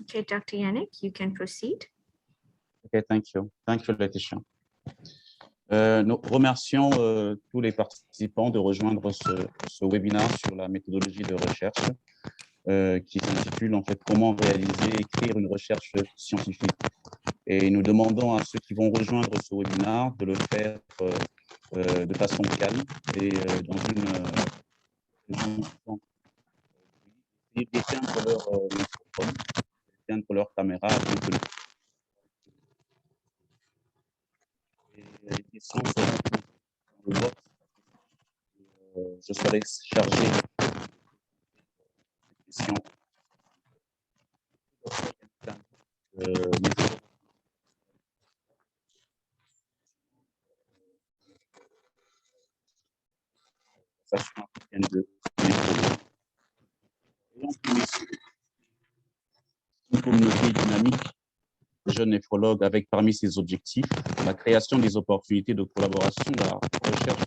Okay, Dr. Yannick, you can proceed. Okay, thank you. Thank you, Laetitia. Nous remercions tous les participants de rejoindre ce webinaire sur la méthodologie de recherche qui s'intitule en fait « Comment réaliser et écrire une recherche scientifique ». Et nous demandons à ceux qui vont rejoindre ce webinaire de le faire de façon calme et dans d'éteindre leur microphone, d'éteindre leur caméra afin que les questions seront dans le box. Je serai chargé des questions. Une communauté dynamique de jeunes néphrologues avec parmi ses objectifs la création des opportunités de collaboration dans la recherche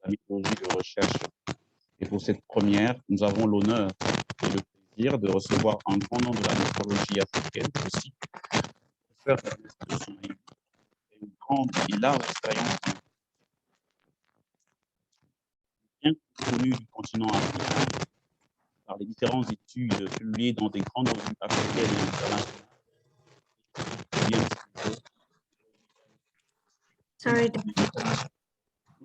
la méthodologie de recherche. Et pour cette première, nous avons l'honneur et le plaisir de recevoir un grand nombre de la néphrologie africaine, aussi professeur de l'institution et une grande et large expérience bien connue du continent africain par les différentes études publiées dans des grandes revues africaines et internationales.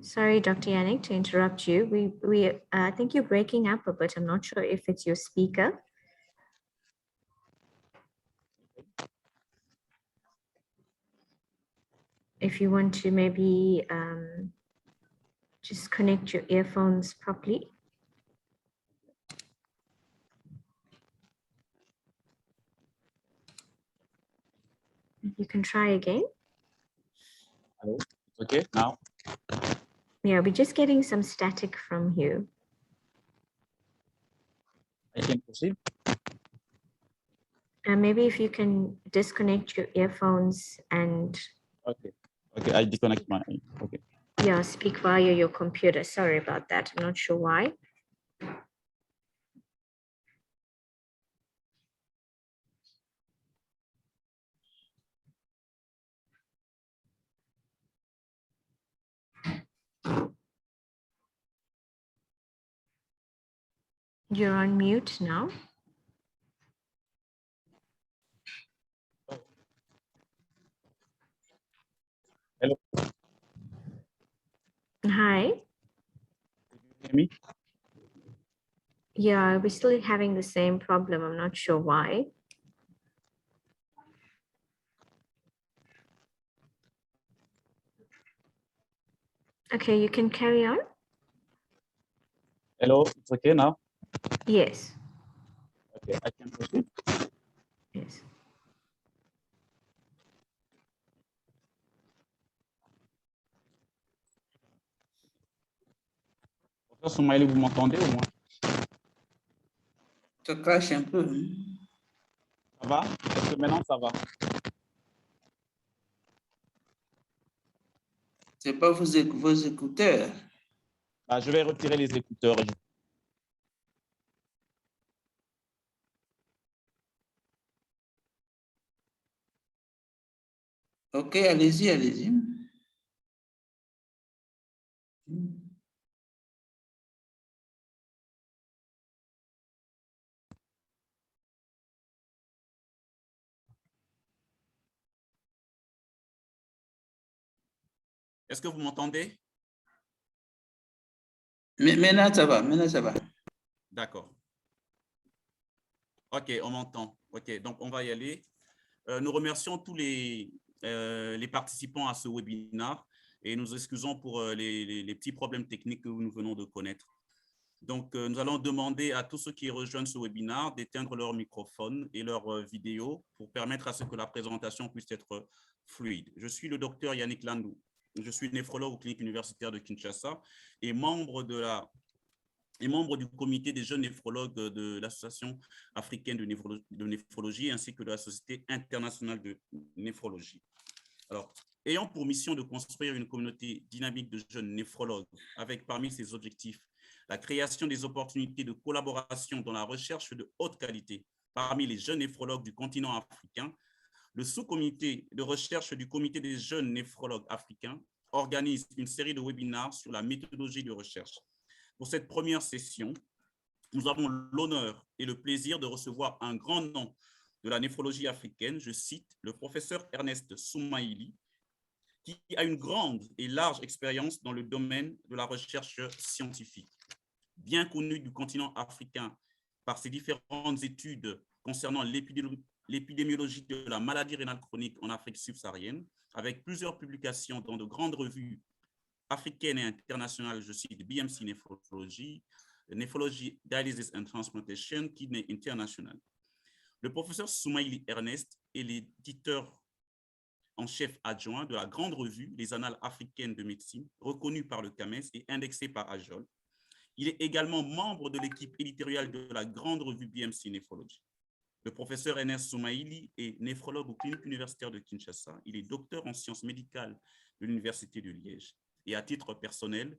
Sorry, Dr. Yannick, to interrupt you. I think you're breaking up a bit. I'm not sure if it's your speaker. If you want to maybe just connect your earphones properly. You can try again. Hello, it's okay now? Yeah, we're just getting some static from you. I can proceed. Maybe if you can disconnect your earphones and... Okay, okay, I disconnect my, okay. Yeah, speak via your computer. Sorry about that. I'm not sure why. You're on mute now. Hello. Hi. Can you hear me? Yeah, we're still having the same problem. I'm not sure why. Okay, you can carry on. Hello, it's okay now? Yes. Okay, I can proceed. Yes. Professeur Soumaïli, vous m'entendez au moins? Ça crache un peu. Ça va? Est-ce que maintenant ça va? C'est pas vos écouteurs. Bah, je vais retirer les écouteurs. Ok, allez-y, allez-y. Est-ce que vous m'entendez? Maintenant, ça va, maintenant, ça va. D'accord. OK, on m'entend. OK, donc on va y aller. Nous remercions tous les participants à ce webinaire et nous excusons pour les petits problèmes techniques que nous venons de connaître. Donc, nous allons demander à tous ceux qui rejoignent ce webinaire d'éteindre leur microphone et leur vidéo pour permettre à ce que la présentation puisse être fluide. Je suis le docteur Yannick Landou. Je suis néphrologue aux cliniques universitaires de Kinshasa et membre du comité des jeunes néphrologues de l'Association africaine de néphrologie ainsi que de la Société internationale de néphrologie. Alors, ayant pour mission de construire une communauté dynamique de jeunes néphrologues avec parmi ses objectifs la création des opportunités de collaboration dans la recherche de haute qualité parmi les jeunes néphrologues du continent africain, le sous-comité de recherche du Comité des jeunes néphrologues africains organise une série de webinaires sur la méthodologie de recherche. Pour cette première session, nous avons l'honneur et le plaisir de recevoir un grand nom de la néphrologie africaine, je cite le professeur Ernest Soumaïli, qui a une grande et large expérience dans le domaine de la recherche scientifique. Bien connu du continent africain par ses différentes études concernant l'épidémiologie de la maladie rénale chronique en Afrique subsaharienne, avec plusieurs publications dans de grandes revues africaines et internationales, je cite BMC Nephrology, Nephrology Dialysis and Transplantation, Kidney International. Le professeur Soumaïli Ernest est l'éditeur en chef adjoint de la grande revue Les Annales africaines de médecine, reconnue par le CAMES et indexée par AJOL. Il est également membre de l'équipe éditoriale de la grande revue BMC Nephrology. Le professeur Ernest Soumaïli est néphrologue aux cliniques universitaires de Kinshasa. Il est docteur en sciences médicales de l'Université de Liège. Et à titre personnel,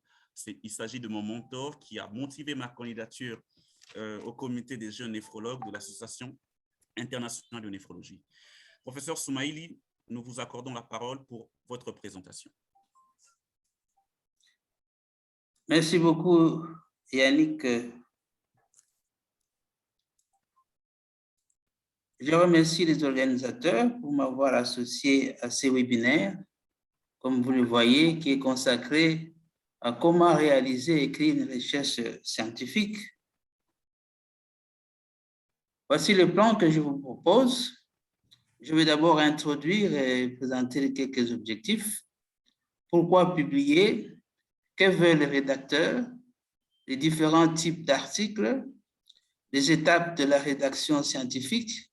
il s'agit de mon mentor qui a motivé ma candidature au comité des jeunes néphrologues de l'Association internationale de néphrologie. Professeur Soumaïli, nous vous accordons la parole pour votre présentation. Merci beaucoup, Yannick. Je remercie les organisateurs pour m'avoir associé à ces webinaires, comme vous le voyez, qui est consacré à comment réaliser et écrire une recherche scientifique. Voici le plan que je vous propose. Je vais d'abord introduire et présenter quelques objectifs. Pourquoi publier? Que veulent les rédacteurs? Les différents types d'articles, les étapes de la rédaction scientifique,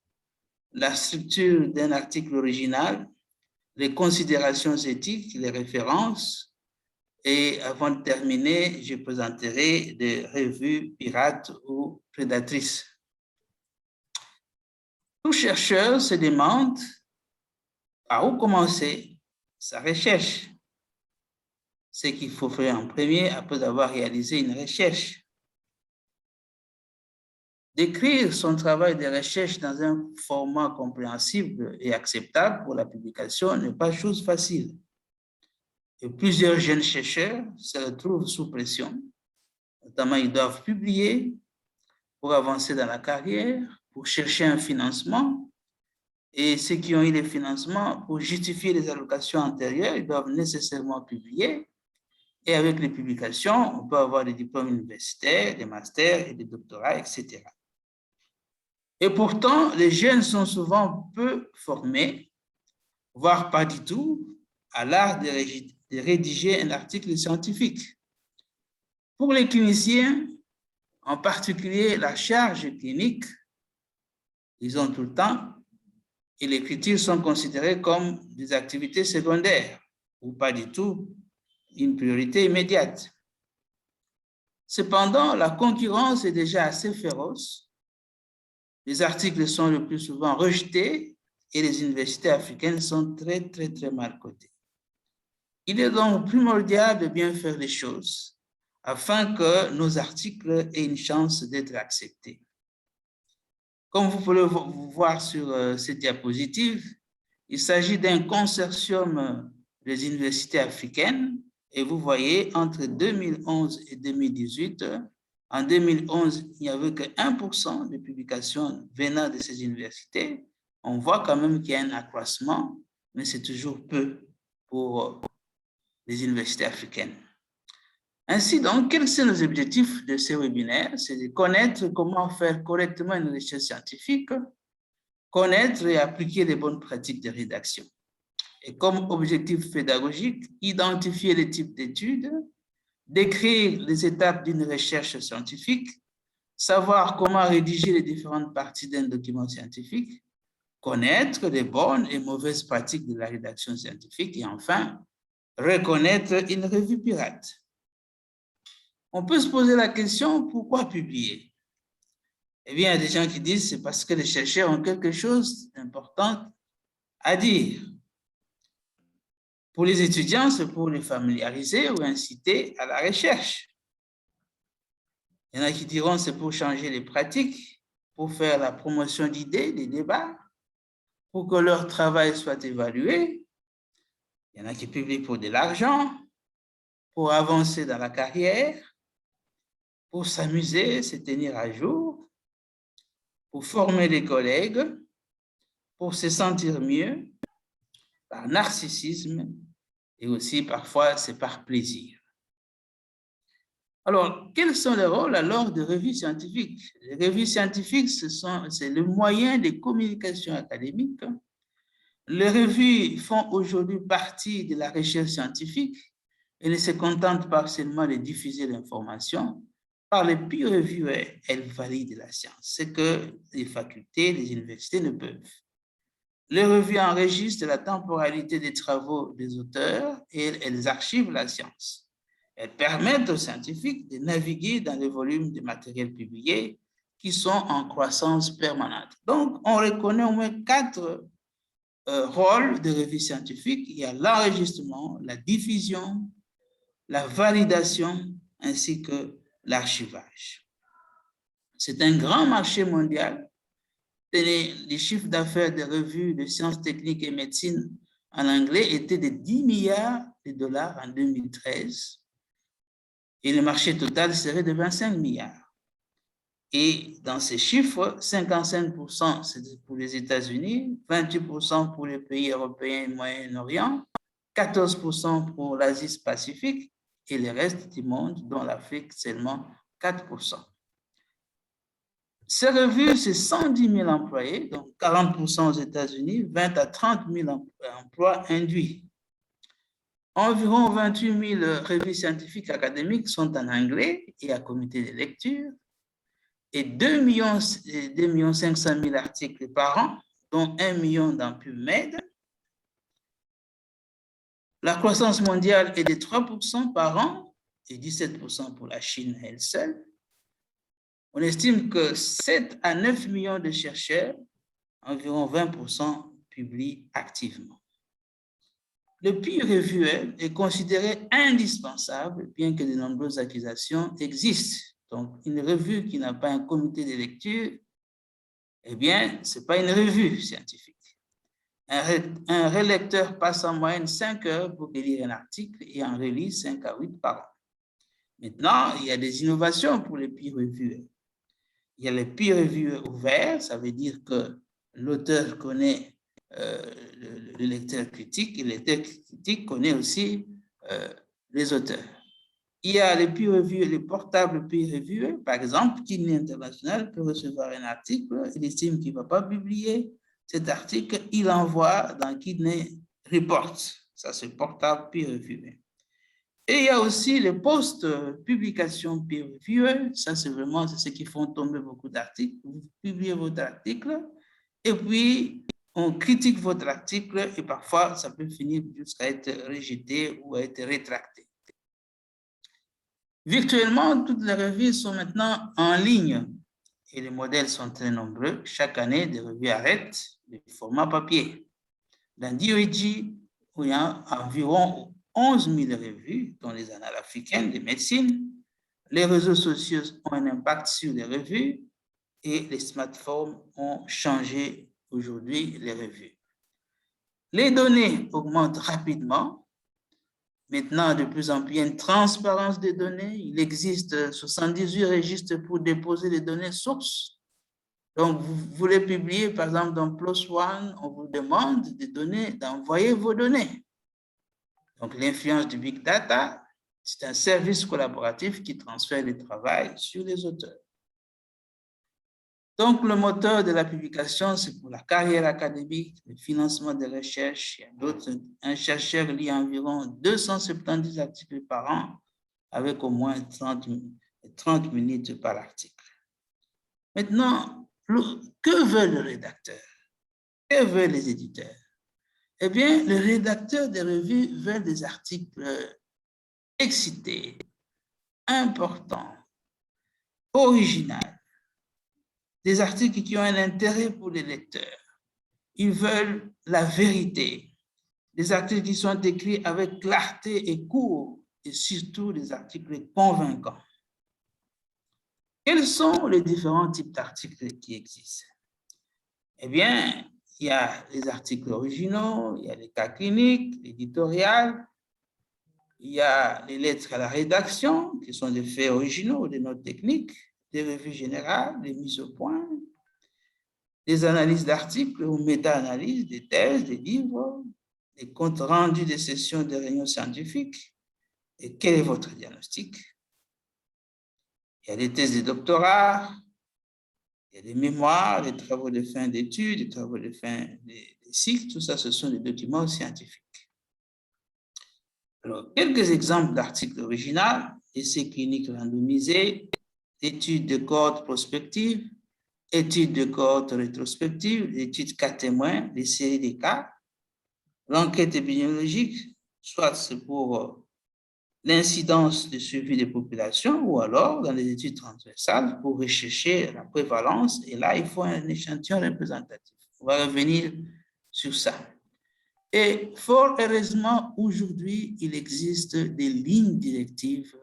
la structure d'un article original, les considérations éthiques, les références. Et avant de terminer, je présenterai des revues pirates ou prédatrices. Tout chercheur se demande par où commencer sa recherche. Ce qu'il faut faire en premier après avoir réalisé une recherche. D'écrire son travail de recherche dans un format compréhensible et acceptable pour la publication n'est pas chose facile. Et plusieurs jeunes chercheurs se retrouvent sous pression. Notamment, ils doivent publier pour avancer dans la carrière, pour chercher un financement. Et ceux qui ont eu les financements, pour justifier les allocations antérieures, ils doivent nécessairement publier. Et avec les publications, on peut avoir des diplômes universitaires, des masters et des doctorats, etc. Et pourtant, les jeunes sont souvent peu formés, voire pas du tout, à l'art de rédiger un article scientifique. Pour les cliniciens, en particulier la charge clinique, ils ont tout le temps, et l'écriture sont considérées comme des activités secondaires, ou pas du tout une priorité immédiate. Cependant, la concurrence est déjà assez féroce. Les articles sont le plus souvent rejetés et les universités africaines sont très mal cotées. Il est donc primordial de bien faire les choses afin que nos articles aient une chance d'être acceptés. Comme vous pouvez voir sur cette diapositive, il s'agit d'un consortium des universités africaines et vous voyez entre 2011 et 2018, en 2011, il n'y avait que 1% de publications venant de ces universités. On voit quand même qu'il y a un accroissement, mais c'est toujours peu pour les universités africaines. Ainsi donc, quels sont les objectifs de ces webinaires? C'est de connaître comment faire correctement une recherche scientifique, connaître et appliquer les bonnes pratiques de rédaction. Et comme objectif pédagogique, identifier les types d'études, décrire les étapes d'une recherche scientifique, savoir comment rédiger les différentes parties d'un document scientifique, connaître les bonnes et mauvaises pratiques de la rédaction scientifique et enfin, reconnaître une revue pirate. On peut se poser la question, pourquoi publier? Eh bien, il y a des gens qui disent c'est parce que les chercheurs ont quelque chose d'important à dire. Pour les étudiants, c'est pour les familiariser ou inciter à la recherche. Il y en a qui diront c'est pour changer les pratiques, pour faire la promotion d'idées, des débats, pour que leur travail soit évalué. Il y en a qui publient pour de l'argent, pour avancer dans la carrière, pour s'amuser, se tenir à jour, pour former des collègues, pour se sentir mieux, par narcissisme, et aussi parfois c'est par plaisir. Alors, quels sont les rôles alors de revues scientifiques? Les revues scientifiques, c'est le moyen de communication académique. Les revues font aujourd'hui partie de la recherche scientifique et ne se contentent pas seulement de diffuser l'information. Par les peer reviewers, elles valident la science, ce que les facultés, les universités ne peuvent. Les revues enregistrent la temporalité des travaux des auteurs et elles archivent la science. Elles permettent aux scientifiques de naviguer dans les volumes de matériel publié qui sont en croissance permanente. Donc, on reconnaît au moins 4 rôles de revues scientifiques. Il y a l'enregistrement, la diffusion, la validation, ainsi que l'archivage. C'est un grand marché mondial. Les chiffres d'affaires des revues de sciences techniques et médecine en anglais étaient de 10 milliards de dollars en 2013. Et le marché total serait de 25 milliards. Et dans ces chiffres, 55% c'est pour les États-Unis, 28% pour les pays européens et Moyen-Orient, 14% pour l'Asie-Pacifique et le reste du monde, dont l'Afrique, seulement 4%. Ces revues, c'est 110 000 employés, donc 40% aux États-Unis, 20 à 30 000 emplois induits. Environ 28 000 revues scientifiques académiques sont en anglais et à comité de lecture et 2 500 000 articles par an, dont 1 million dans PubMed. La croissance mondiale est de 3% par an et 17% pour la Chine elle seule. On estime que 7 à 9 millions de chercheurs, environ 20%, publient activement. Le peer reviewer est considéré indispensable, bien que de nombreuses accusations existent. Donc, une revue qui n'a pas un comité de lecture, eh bien, ce n'est pas une revue scientifique. Un relecteur passe en moyenne 5 heures pour lire un article et en relit 5 à 8 par an. Maintenant, il y a des innovations pour les peer reviewers. Il y a les peer reviewers ouverts, ça veut dire que l'auteur connaît le lecteur critique et le lecteur critique connaît aussi les auteurs. Il y a les peer reviewers, les portables peer reviewers, par exemple, Kidney International peut recevoir un article, il estime qu'il ne va pas publier cet article, il l'envoie dans Kidney Report, ça c'est portable peer reviewer. Et il y a aussi les post-publications peer reviewers, ça c'est vraiment ceux qui font tomber beaucoup d'articles, vous publiez votre article et puis on critique votre article et parfois ça peut finir jusqu'à être rejeté ou à être rétracté. Virtuellement, toutes les revues sont maintenant en ligne et les modèles sont très nombreux. Chaque année, des revues arrêtent le format papier. Dans DOEG, il y a environ 11 000 revues, dont les annales africaines de médecine. Les réseaux sociaux ont un impact sur les revues et les smartphones ont changé aujourd'hui les revues. Les données augmentent rapidement. Maintenant, de plus en plus, il y a une transparence des données. Il existe 78 registres pour déposer les données sources. Donc, vous voulez publier, par exemple, dans PLOS ONE, on vous demande d'envoyer vos données. Donc, l'influence du Big Data, c'est un service collaboratif qui transfère le travail sur les auteurs. Donc, le moteur de la publication, c'est pour la carrière académique, le financement des recherches. Un chercheur lit environ 270 articles par an avec au moins 30 minutes par article. Maintenant, que veut le rédacteur? Que veulent les éditeurs? Eh bien, le rédacteur des revues veut des articles excités, importants, originaux, des articles qui ont un intérêt pour les lecteurs. Ils veulent la vérité, des articles qui sont écrits avec clarté et courts, et surtout des articles convaincants. Quels sont les différents types d'articles qui existent? Eh bien, il y a les articles originaux, il y a les cas cliniques, l'éditorial, il y a les lettres à la rédaction, qui sont des faits originaux, des notes techniques, des revues générales, des mises au point, des analyses d'articles ou méta-analyses, des thèses, des livres, des comptes rendus des sessions de réunions scientifiques. Et quel est votre diagnostic? Il y a des thèses de doctorat, il y a des mémoires, des travaux de fin d'études, des travaux de fin des cycles, tout ça, ce sont des documents scientifiques. Alors, quelques exemples d'articles originaux: essais cliniques randomisés, études de cohorte prospective, études de cohorte rétrospective, études cas témoins, des séries de cas, l'enquête épidémiologique, soit c'est pour l'incidence de suivi des populations, ou alors dans les études transversales pour rechercher la prévalence, et là, il faut un échantillon représentatif. On va revenir sur ça. Et fort heureusement, aujourd'hui, il existe des lignes directives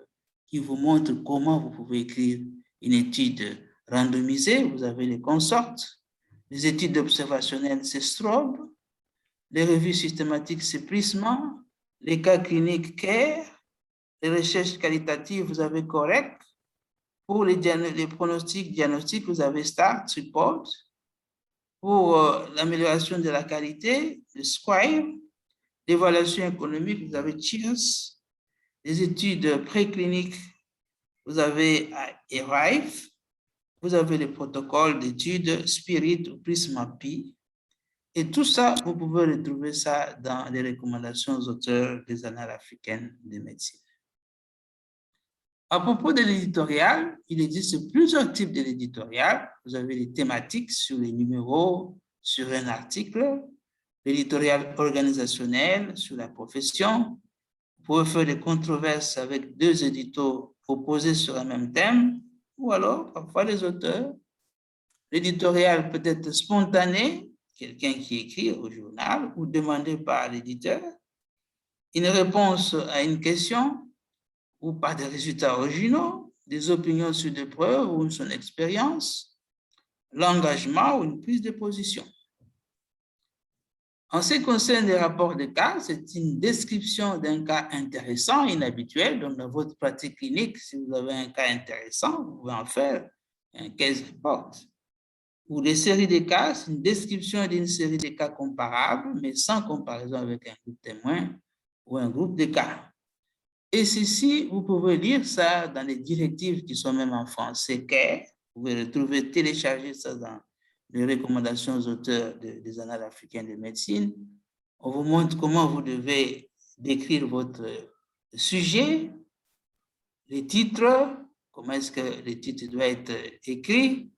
qui vous montrent comment vous pouvez écrire une étude randomisée. Vous avez les consorts, les études observationnelles, c'est Strobe, les revues systématiques, c'est Prisma, les cas cliniques, CARE, les recherches qualitatives, vous avez Correct. Pour les pronostics diagnostiques, vous avez START, Report. Pour l'amélioration de la qualité, le Squire. L'évaluation économique, vous avez Cheers. Les études précliniques, vous avez ERIVE. Vous avez les protocoles d'études Spirit ou Prisma-P. Et tout ça, vous pouvez retrouver ça dans les recommandations aux auteurs des annales africaines de médecine. À propos de l'éditorial, il existe plusieurs types de l'éditorial. Vous avez les thématiques sur les numéros, sur un article, l'éditorial organisationnel sur la profession. Vous pouvez faire des controverses avec deux éditos opposés sur un même thème, ou alors parfois les auteurs. L'éditorial peut être spontané, quelqu'un qui écrit au journal, ou demandé par l'éditeur. Une réponse à une question, ou par des résultats originaux, des opinions sur des preuves ou son expérience, l'engagement ou une prise de position. En ce qui concerne les rapports de cas, c'est une description d'un cas intéressant, inhabituel. Donc, dans votre pratique clinique, si vous avez un cas intéressant, vous pouvez en faire un case report. Ou les séries de cas, c'est une description d'une série de cas comparables, mais sans comparaison avec un groupe témoin ou un groupe de cas. Et ceci, vous pouvez lire ça dans les directives qui sont même en français, CARE. Vous pouvez retrouver, télécharger ça dans les recommandations aux auteurs des annales africaines de médecine. On vous montre comment vous devez décrire votre sujet, les titres, comment est-ce que les titres doivent être écrits,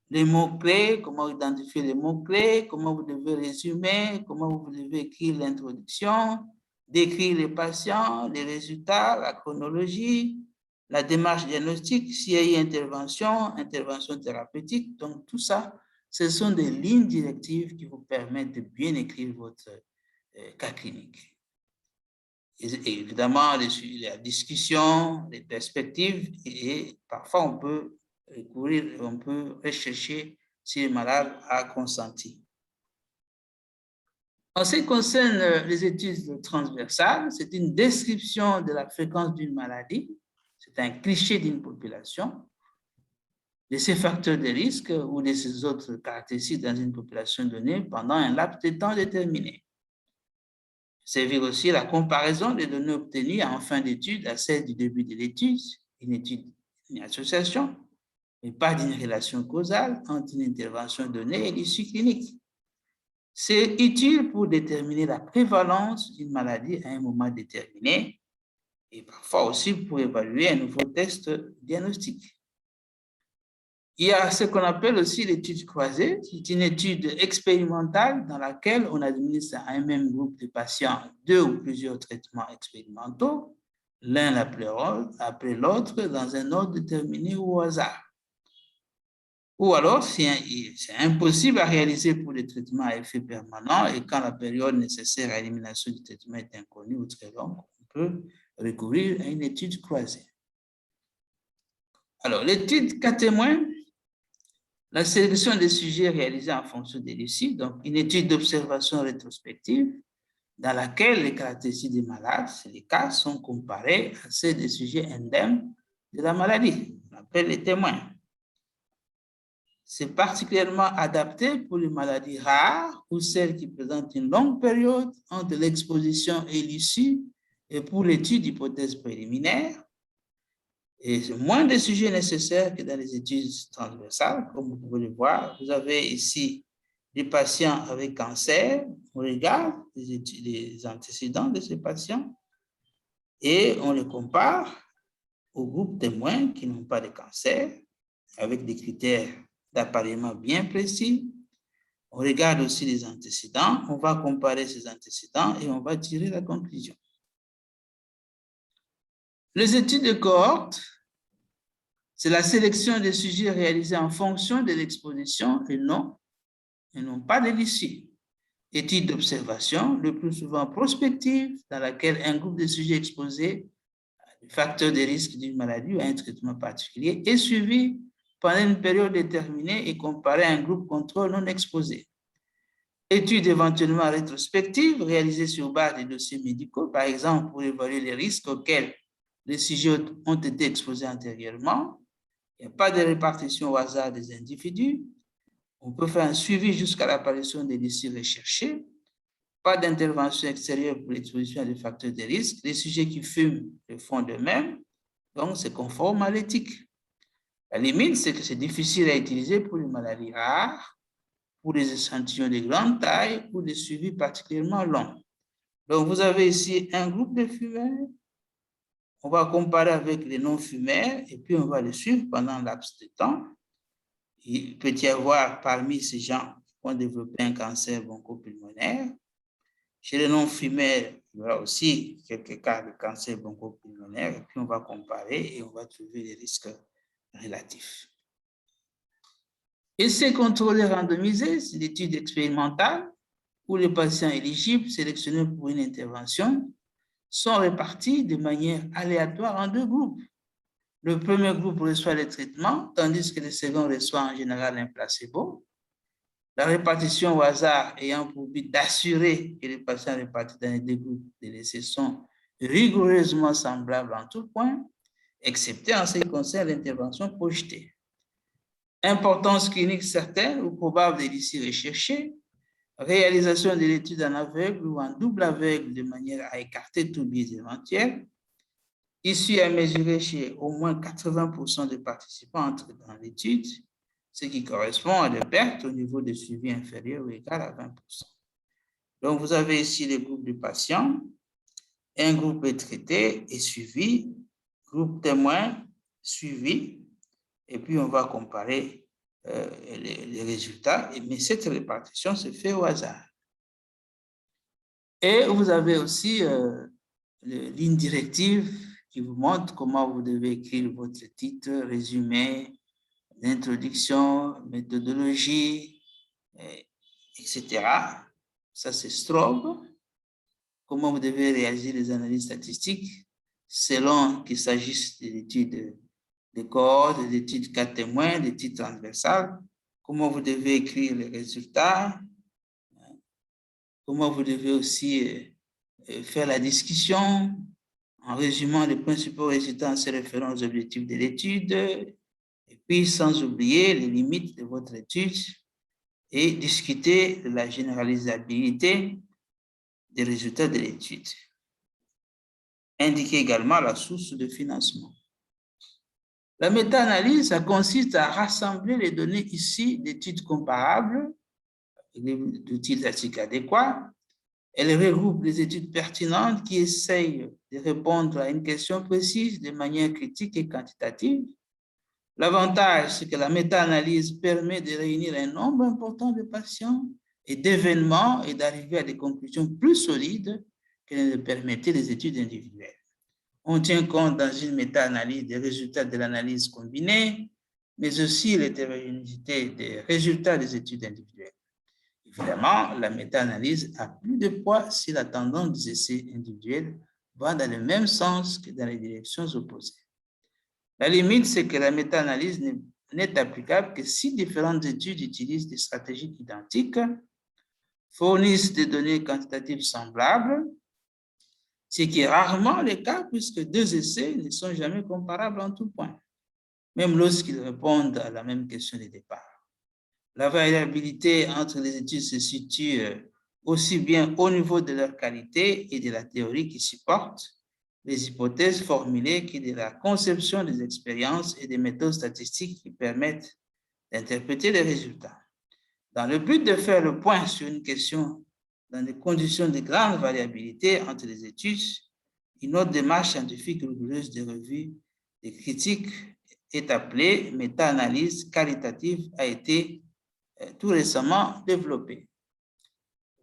les mots-clés, comment identifier les mots-clés, comment vous devez résumer, comment vous devez écrire l'introduction, décrire les patients, les résultats, la chronologie, la démarche diagnostique, s'il y a eu intervention thérapeutique. Donc, tout ça, ce sont des lignes directives qui vous permettent de bien écrire votre cas clinique. Et évidemment, la discussion, les perspectives, et parfois on peut recourir, on peut rechercher si le malade a consenti. En ce qui concerne les études transversales, c'est une description de la fréquence d'une maladie, c'est un cliché d'une population, de ses facteurs de risque ou de ses autres caractéristiques dans une population donnée pendant un laps de temps déterminé. Servir aussi la comparaison des données obtenues en fin d'étude à celle du début de l'étude, une association, mais pas d'une relation causale entre une intervention donnée et l'issue clinique. C'est utile pour déterminer la prévalence d'une maladie à un moment déterminé et parfois aussi pour évaluer un nouveau test diagnostique. Il y a ce qu'on appelle aussi l'étude croisée. C'est une étude expérimentale dans laquelle on administre à un même groupe de patients deux ou plusieurs traitements expérimentaux, l'un après l'autre, dans un ordre déterminé ou au hasard. Ou alors, c'est impossible à réaliser pour les traitements à effet permanent et quand la période nécessaire à l'élimination du traitement est inconnue ou très longue, on peut recourir à une étude croisée. Alors, l'étude cas témoin, la sélection des sujets réalisée en fonction des récits, donc une étude d'observation rétrospective dans laquelle les caractéristiques des malades, c'est les cas, sont comparées à celles des sujets indemnes de la maladie. On appelle les témoins. C'est particulièrement adapté pour les maladies rares ou celles qui présentent une longue période entre l'exposition et l'issue et pour l'étude d'hypothèses préliminaires. Et c'est moins de sujets nécessaires que dans les études transversales, comme vous pouvez le voir. Vous avez ici des patients avec cancer. On regarde les antécédents de ces patients et on les compare aux groupes témoins qui n'ont pas de cancer avec des critères d'appareillement bien précis. On regarde aussi les antécédents. On va comparer ces antécédents et on va tirer la conclusion. Les études de cohorte, c'est la sélection des sujets réalisés en fonction de l'exposition et non pas de l'issue. Étude d'observation, le plus souvent prospective, dans laquelle un groupe de sujets exposés à des facteurs de risque d'une maladie ou à un traitement particulier est suivi pendant une période déterminée et comparé à un groupe contrôle non exposé. Étude éventuellement rétrospective réalisée sur base des dossiers médicaux, par exemple pour évaluer les risques auxquels les sujets ont été exposés antérieurement. Il n'y a pas de répartition au hasard des individus. On peut faire un suivi jusqu'à l'apparition des décès recherchés. Pas d'intervention extérieure pour l'exposition à des facteurs de risque. Les sujets qui fument le font d'eux-mêmes, donc c'est conforme à l'éthique. La limite, c'est que c'est difficile à utiliser pour les maladies rares, pour les échantillons de grande taille, pour des suivis particulièrement longs. Donc, vous avez ici un groupe de fumeurs. On va comparer avec les non-fumeurs et puis on va les suivre pendant un laps de temps. Il peut y avoir parmi ces gens qui ont développé un cancer bronchopulmonaire. Chez les non-fumeurs, il y aura aussi quelques cas de cancer bronchopulmonaire et puis on va comparer et on va trouver les risques relatifs. Essai contrôlé randomisé, c'est l'étude expérimentale où les patients éligibles sélectionnés pour une intervention sont répartis de manière aléatoire en deux groupes. Le premier groupe reçoit les traitements, tandis que le second reçoit en général un placebo. La répartition au hasard ayant pour but d'assurer que les patients répartis dans les deux groupes de l'essai sont rigoureusement semblables en tout point, excepté en ce qui concerne l'intervention projetée. Importance clinique certaine ou probable de l'issue recherchée, réalisation de l'étude en aveugle ou en double aveugle de manière à écarter tout biais éventuel, issue à mesurer chez au moins 80% des participants entrés dans l'étude, ce qui correspond à des pertes au niveau de suivi inférieur ou égal à 20%. Donc, vous avez ici les groupes de patients, un groupe est traité et suivi, groupe témoin suivi, et puis on va comparer les résultats, mais cette répartition se fait au hasard. Et vous avez aussi les lignes directives qui vous montrent comment vous devez écrire votre titre, résumé, l'introduction, méthodologie, etc. Ça, c'est Strobe. Comment vous devez réaliser les analyses statistiques selon qu'il s'agisse de l'étude de cohortes, d'études cas témoins, d'études transversales. Comment vous devez écrire les résultats. Comment vous devez aussi faire la discussion en résumant les principaux résultats en se référant aux objectifs de l'étude, et puis sans oublier les limites de votre étude et discuter de la généralisabilité des résultats de l'étude. Indiquer également la source de financement. La méta-analyse, ça consiste à rassembler les données ici d'études comparables, d'outils statistiques adéquats. Elle regroupe les études pertinentes qui essayent de répondre à une question précise de manière critique et quantitative. L'avantage, c'est que la méta-analyse permet de réunir un nombre important de patients et d'événements et d'arriver à des conclusions plus solides que ne le permettaient les études individuelles. On tient compte dans une méta-analyse des résultats de l'analyse combinée, mais aussi l'hétérogénéité des résultats des études individuelles. Évidemment, la méta-analyse a plus de poids si la tendance des essais individuels va dans le même sens que dans les directions opposées. La limite, c'est que la méta-analyse n'est applicable que si différentes études utilisent des stratégies identiques, fournissent des données quantitatives semblables, ce qui est rarement le cas puisque deux essais ne sont jamais comparables en tout point, même lorsqu'ils répondent à la même question de départ. La variabilité entre les études se situe aussi bien au niveau de leur qualité et de la théorie qui supporte les hypothèses formulées que de la conception des expériences et des méthodes statistiques qui permettent d'interpréter les résultats. Dans le but de faire le point sur une question dans des conditions de grande variabilité entre les études, une autre démarche scientifique rigoureuse de revue des critiques est appelée méta-analyse qualitative, a été tout récemment développée.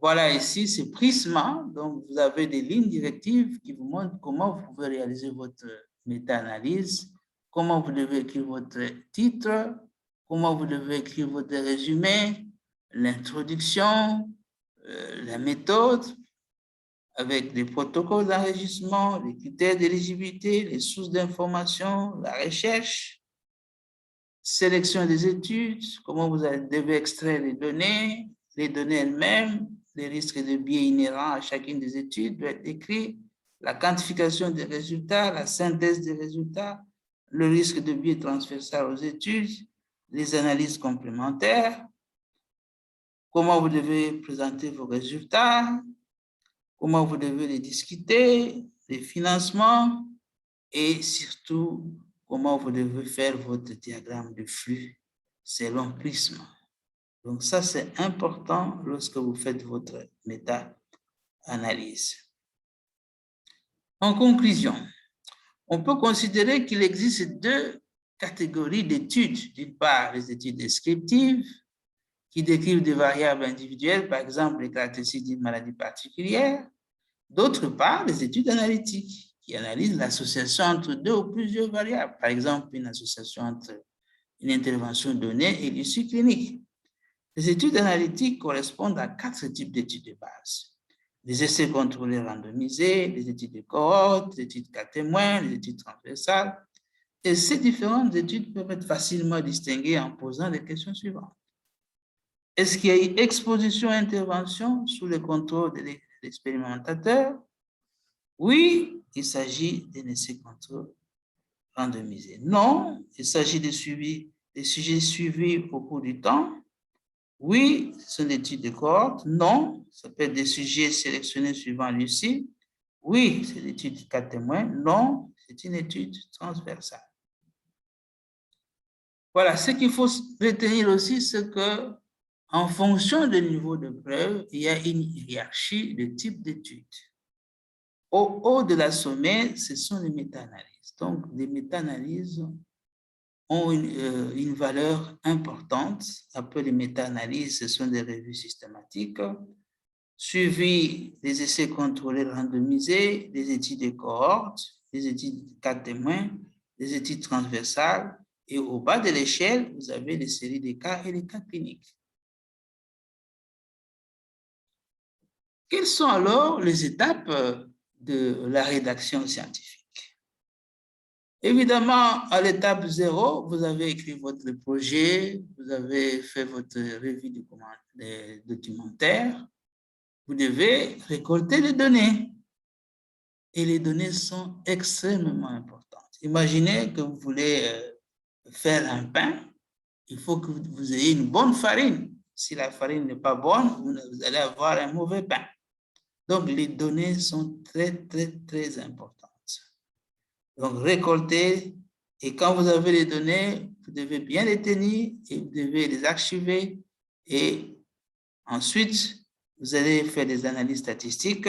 Voilà ici ce prisme, donc vous avez des lignes directives qui vous montrent comment vous pouvez réaliser votre méta-analyse, comment vous devez écrire votre titre, comment vous devez écrire votre résumé, l'introduction, la méthode, avec les protocoles d'enregistrement, les critères d'éligibilité, les sources d'information, la recherche, sélection des études, comment vous devez extraire les données elles-mêmes, les risques de biais inhérents à chacune des études doivent être décrits, la quantification des résultats, la synthèse des résultats, le risque de biais transversal aux études, les analyses complémentaires, comment vous devez présenter vos résultats, comment vous devez les discuter, les financements et surtout, comment vous devez faire votre diagramme de flux selon prisme. Donc ça, c'est important lorsque vous faites votre méta-analyse. En conclusion, on peut considérer qu'il existe deux catégories d'études. D'une part, les études descriptives qui décrivent des variables individuelles, par exemple les caractéristiques d'une maladie particulière. D'autre part, les études analytiques qui analysent l'association entre deux ou plusieurs variables, par exemple une association entre une intervention donnée et l'issue clinique. Les études analytiques correspondent à 4 types d'études de base. Les essais contrôlés randomisés, les études de cohorte, les études cas témoins, les études transversales. Et ces différentes études peuvent être facilement distinguées en posant les questions suivantes. Est-ce qu'il y a eu exposition et intervention sous le contrôle de l'expérimentateur? Oui, il s'agit d'un essai contrôle randomisé. Non, il s'agit de sujets suivis au cours du temps. Oui, ce sont des études de cohorte. Non, ça peut être des sujets sélectionnés suivant l'UCI. Oui, c'est l'étude de cas témoins. Non, c'est une étude transversale. Voilà, ce qu'il faut retenir aussi, c'est que en fonction du niveau de preuve, il y a une hiérarchie de types d'études. Au haut de la sommet, ce sont les méta-analyses. Donc, les méta-analyses ont une valeur importante. Après les méta-analyses, ce sont des revues systématiques, suivies des essais contrôlés randomisés, des études de cohorte, des études de cas témoins, des études transversales, et au bas de l'échelle, vous avez les séries de cas et les cas cliniques. Quelles sont alors les étapes de la rédaction scientifique? Évidemment, à l'étape 0, vous avez écrit votre projet, vous avez fait votre revue des documentaires, vous devez récolter les données. Et les données sont extrêmement importantes. Imaginez que vous voulez faire un pain, il faut que vous ayez une bonne farine. Si la farine n'est pas bonne, vous allez avoir un mauvais pain. Donc, les données sont très, très, très importantes. Donc, récolter, et quand vous avez les données, vous devez bien les tenir et vous devez les archiver. Et ensuite, vous allez faire des analyses statistiques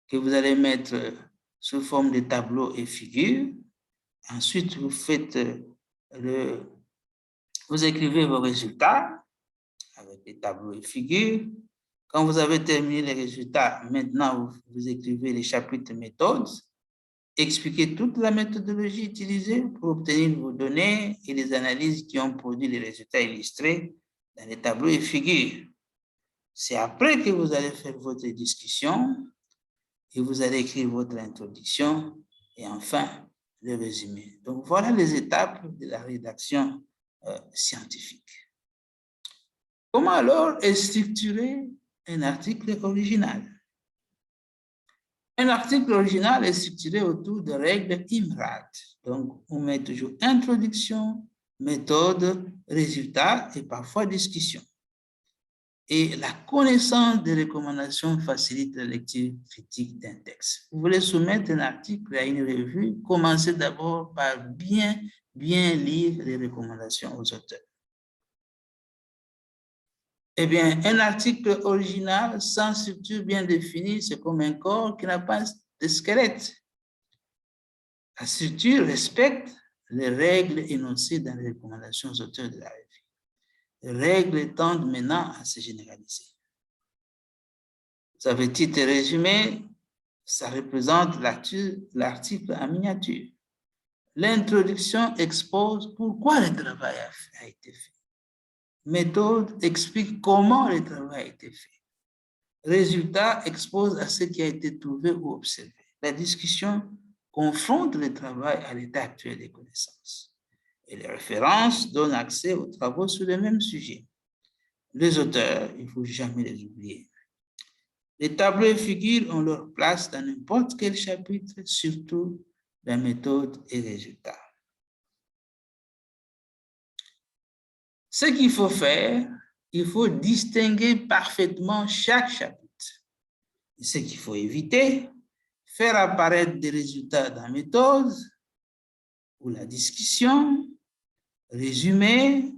que vous allez mettre sous forme de tableaux et figures. Ensuite, vous faites vous écrivez vos résultats avec des tableaux et figures. Quand vous avez terminé les résultats, maintenant, vous écrivez les chapitres méthodes. expliquer toute la méthodologie utilisée pour obtenir vos données et les analyses qui ont produit les résultats illustrés dans les tableaux et figures. C'est après que vous allez faire votre discussion et vous allez écrire votre introduction et enfin le résumé. Donc, voilà les étapes de la rédaction scientifique. Comment alors est structuré un article original? Un article original est structuré autour de règles IMRAD. Donc, on met toujours introduction, méthode, résultat et parfois discussion. Et la connaissance des recommandations facilite la lecture critique d'un texte. Vous voulez soumettre un article à une revue, commencez d'abord par bien lire les recommandations aux auteurs. Eh bien, un article original sans structure bien définie, c'est comme un corps qui n'a pas de squelette. La structure respecte les règles énoncées dans les recommandations aux auteurs de la revue. Les règles tendent maintenant à se généraliser. Vous avez titre et résumé, ça représente l'article en miniature. L'introduction expose pourquoi le travail a été fait. Méthode explique comment le travail a été fait. Résultat expose à ce qui a été trouvé ou observé. La discussion confronte le travail à l'état actuel des connaissances. Et les références donnent accès aux travaux sur le même sujet. Les auteurs, il ne faut jamais les oublier. Les tableaux et figures ont leur place dans n'importe quel chapitre, surtout la méthode et résultats. Ce qu'il faut faire, il faut distinguer parfaitement chaque chapitre. Ce qu'il faut éviter, faire apparaître des résultats dans la méthode ou la discussion, résumés,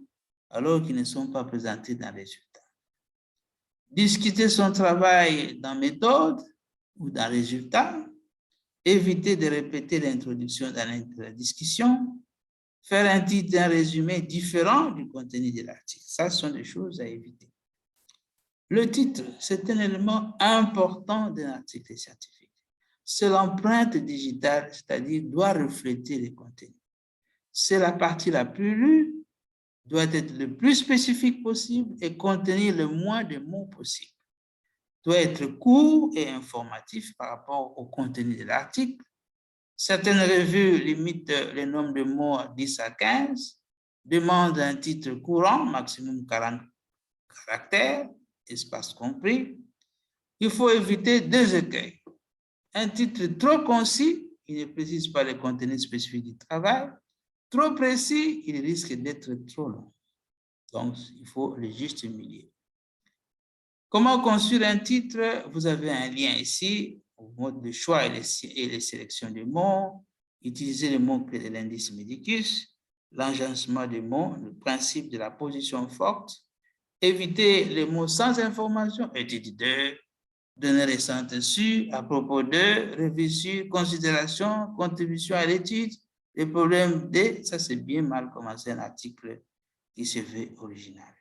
alors qu'ils ne sont pas présentés dans les résultats. Discuter son travail dans méthode ou dans résultat, éviter de répéter l'introduction dans la discussion, faire un titre, un résumé différent du contenu de l'article. Ça, ce sont des choses à éviter. Le titre, c'est un élément important d'un article scientifique. C'est l'empreinte digitale, c'est-à-dire doit refléter les contenus. C'est la partie la plus lue, doit être le plus spécifique possible et contenir le moins de mots possible. Doit être court et informatif par rapport au contenu de l'article. Certaines revues limitent le nombre de mots à 10 à 15, demandent un titre courant, maximum 40 caractères, espace compris. Il faut éviter deux écueils. Un titre trop concis, il ne précise pas le contenu spécifique du travail. Trop précis, il risque d'être trop long. Donc, il faut le juste milieu. Comment construire un titre? Vous avez un lien ici, au mode de choix et les sélections de mots, utiliser les mots-clés de l'indice Medicus, l'agencement des mots, le principe de la position forte, éviter les mots sans information, étude de, données récentes dessus, à propos de, revue sur, considération, contribution à l'étude, les problèmes de, ça c'est bien mal commencé un article qui se veut original.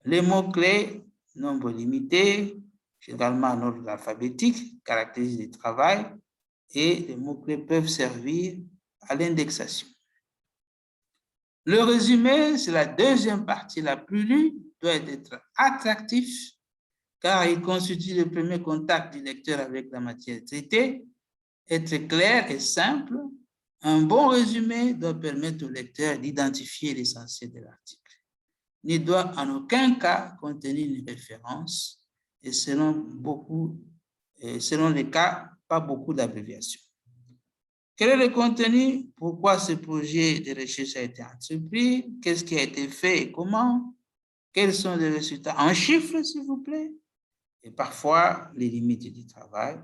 Les mots-clés, nombre limité, généralement en ordre alphabétique, caractérisent le travail, et les mots-clés peuvent servir à l'indexation. Le résumé, c'est la deuxième partie la plus lue, doit être attractif, car il constitue le premier contact du lecteur avec la matière traitée, être clair et simple. Un bon résumé doit permettre au lecteur d'identifier l'essentiel de l'article. Ne doit en aucun cas contenir une référence et selon les cas, pas beaucoup d'abréviations. Quel est le contenu? Pourquoi ce projet de recherche a été entrepris? Qu'est-ce qui a été fait et comment? Quels sont les résultats en chiffres, s'il vous plaît? Et parfois, les limites du travail.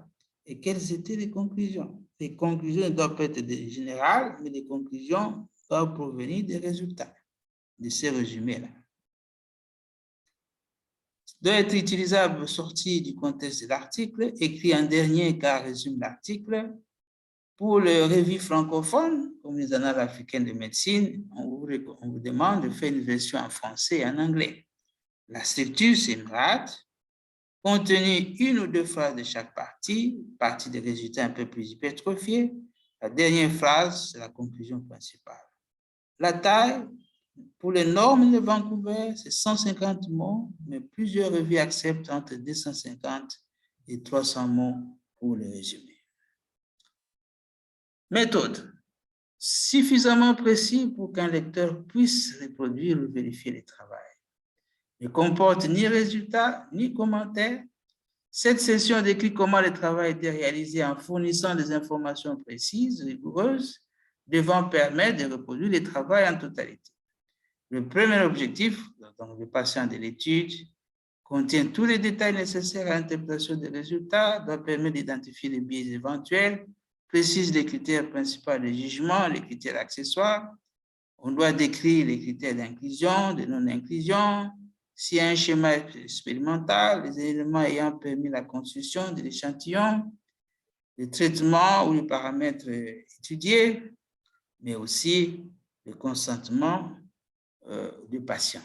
Et quelles étaient les conclusions? Les conclusions doivent être générales, mais les conclusions doivent provenir des résultats, de ces résumés-là. Doit être utilisable sorti du contexte de l'article, écrit en dernier car résume l'article. Pour les revues francophones, comme les annales africaines de médecine, on vous demande de faire une version en français et en anglais. La structure, c'est une rate, contenu une ou deux phrases de chaque partie des résultats un peu plus hypertrophiés, La dernière phrase, c'est la conclusion principale. La taille, pour les normes de Vancouver, c'est 150 mots, mais plusieurs revues acceptent entre 250 et 300 mots pour le résumé. Méthode. Suffisamment précis pour qu'un lecteur puisse reproduire ou vérifier le travail. Ne comporte ni résultats, ni commentaires. Cette session décrit comment le travail a été réalisé en fournissant des informations précises, rigoureuses, devant permettre de reproduire le travail en totalité. Le premier objectif, donc le patient de l'étude, contient tous les détails nécessaires à l'interprétation des résultats, doit permettre d'identifier les biais éventuels, précise les critères principaux de jugement, les critères accessoires. On doit décrire les critères d'inclusion, de non-inclusion, s'il y a un schéma expérimental, les éléments ayant permis la construction de l'échantillon, le traitement ou les paramètres étudiés, mais aussi le consentement du patient.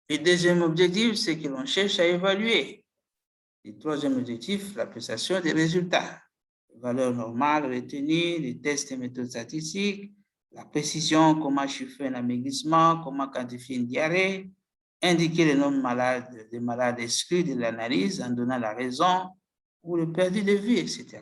Le deuxième objectif, c'est que l'on cherche à évaluer. Le troisième objectif, l'appréciation des résultats. Les valeurs normales retenues, les tests et méthodes statistiques, la précision, comment chiffrer un amaigrissement, comment quantifier une diarrhée, indiquer le nombre des malades exclus de l'analyse en donnant la raison ou le perdu de vue, etc.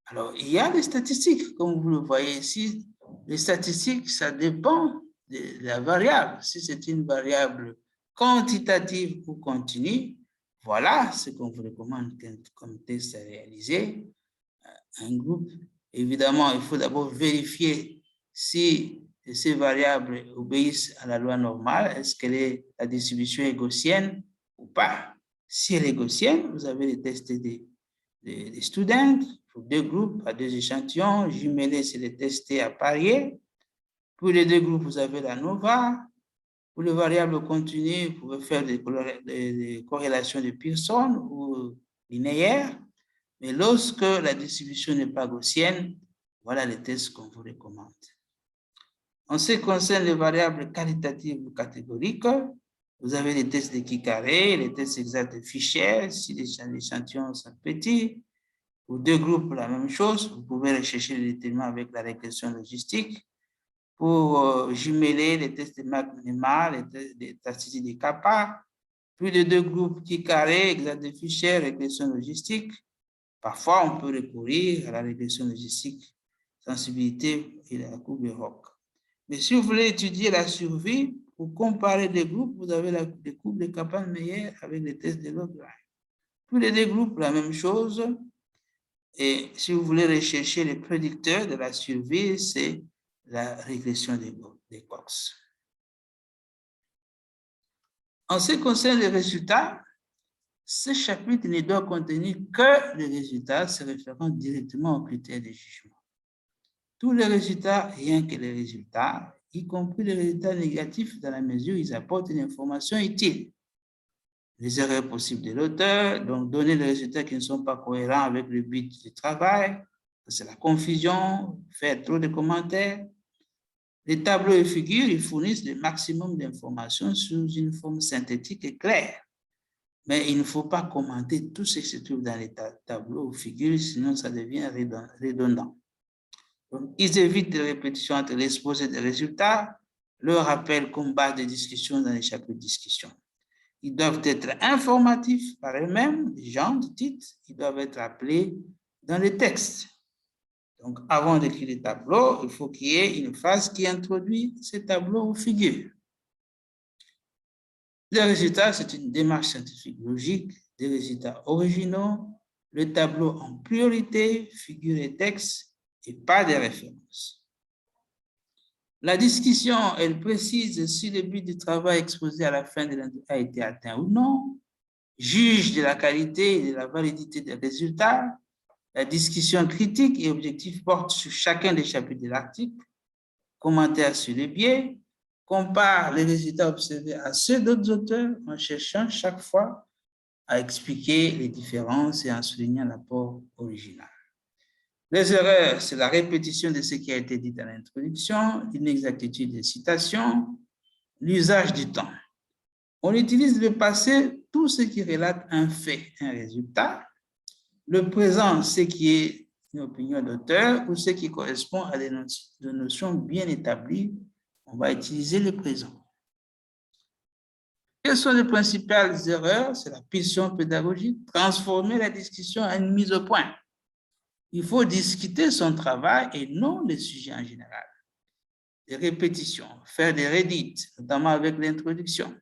Alors, il y a des statistiques, comme vous le voyez ici. Les statistiques, ça dépend de la variable. Si c'est une variable quantitative ou continue, voilà ce qu'on vous recommande comme test à réaliser. Un groupe, évidemment, il faut d'abord vérifier si ces variables obéissent à la loi normale. Est-ce que la distribution est gaussienne ou pas? Si elle est gaussienne, vous avez les tests des students, pour deux groupes à deux échantillons. Jumelés, c'est les tests à parier. Pour les deux groupes, vous avez la NOVA. Pour les variables continues, vous pouvez faire des corrélations de Pearson ou linéaires. Mais lorsque la distribution n'est pas gaussienne, voilà les tests qu'on vous recommande. En ce qui concerne les variables qualitatives ou catégoriques, vous avez les tests de Kikaré, les tests exacts de Fisher, si les échantillons sont petits. Pour deux groupes, la même chose. Vous pouvez rechercher les déterminants avec la régression logistique. Pour jumeler les tests de McNemar, les tests de statistiques de Kappa. Plus de deux groupes Kikaré, exact de Fisher, régression logistique. Parfois, on peut recourir à la régression logistique, sensibilité et la courbe ROC. Mais si vous voulez étudier la survie, pour comparer des groupes, vous avez les courbes de Kaplan-Meier avec les tests de Logline. Tous les deux groupes, la même chose. Et si vous voulez rechercher les prédicteurs de la survie, c'est la régression des Cox. En ce qui concerne les résultats, ce chapitre ne doit contenir que les résultats se référant directement aux critères de jugement. Tous les résultats, rien que les résultats, y compris les résultats négatifs dans la mesure où ils apportent une information utile. Les erreurs possibles de l'auteur, donc donner les résultats qui ne sont pas cohérents avec le but du travail, c'est la confusion, faire trop de commentaires. Les tableaux et figures, ils fournissent le maximum d'informations sous une forme synthétique et claire. Mais il ne faut pas commenter tout ce qui se trouve dans les tableaux ou figures, sinon ça devient redondant. Donc, ils évitent les répétitions entre l'exposé des résultats, le rappel comme base de discussion dans les chapitres de discussion. Ils doivent être informatifs par eux-mêmes, les gens de titre, ils doivent être appelés dans les textes. Donc, avant d'écrire les tableaux, il faut qu'il y ait une phrase qui introduit ces tableaux ou figures. Les résultats, c'est une démarche scientifique logique, des résultats originaux, le tableau en priorité, figure et texte, et pas de références. La discussion, elle précise si le but du travail exposé à la fin de l'entretien a été atteint ou non, juge de la qualité et de la validité des résultats. La discussion critique et objective porte sur chacun des chapitres de l'article, commentaire sur les biais, compare les résultats observés à ceux d'autres auteurs en cherchant chaque fois à expliquer les différences et en soulignant l'apport original. Les erreurs, c'est la répétition de ce qui a été dit dans l'introduction, l'inexactitude des citations, l'usage du temps. On utilise le passé, tout ce qui relate un fait, un résultat. Le présent, ce qui est une opinion d'auteur ou ce qui correspond à des notions bien établies. On va utiliser le présent. Quelles sont les principales erreurs? C'est la pulsion pédagogique, transformer la discussion en une mise au point. Il faut discuter son travail et non le sujet en général. Des répétitions, faire des redits, notamment avec l'introduction,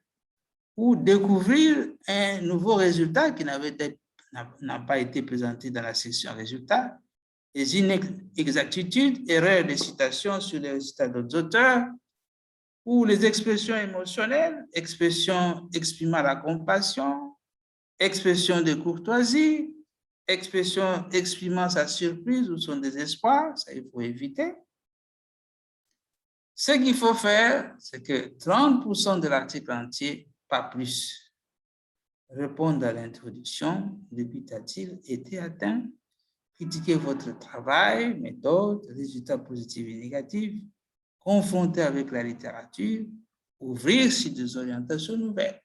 ou découvrir un nouveau résultat qui n'a pas été présenté dans la section résultats, les inexactitudes, erreurs de citation sur les résultats d'autres auteurs, ou les expressions émotionnelles, expressions exprimant la compassion, expressions de courtoisie, expressions exprimant sa surprise ou son désespoir, ça il faut éviter. Ce qu'il faut faire, c'est que 30% de l'article entier, pas plus, répondre à l'introduction, le but a-t-il été atteint? Critiquer votre travail, méthode, résultats positifs et négatifs, confronter avec la littérature, ouvrir sur des orientations nouvelles.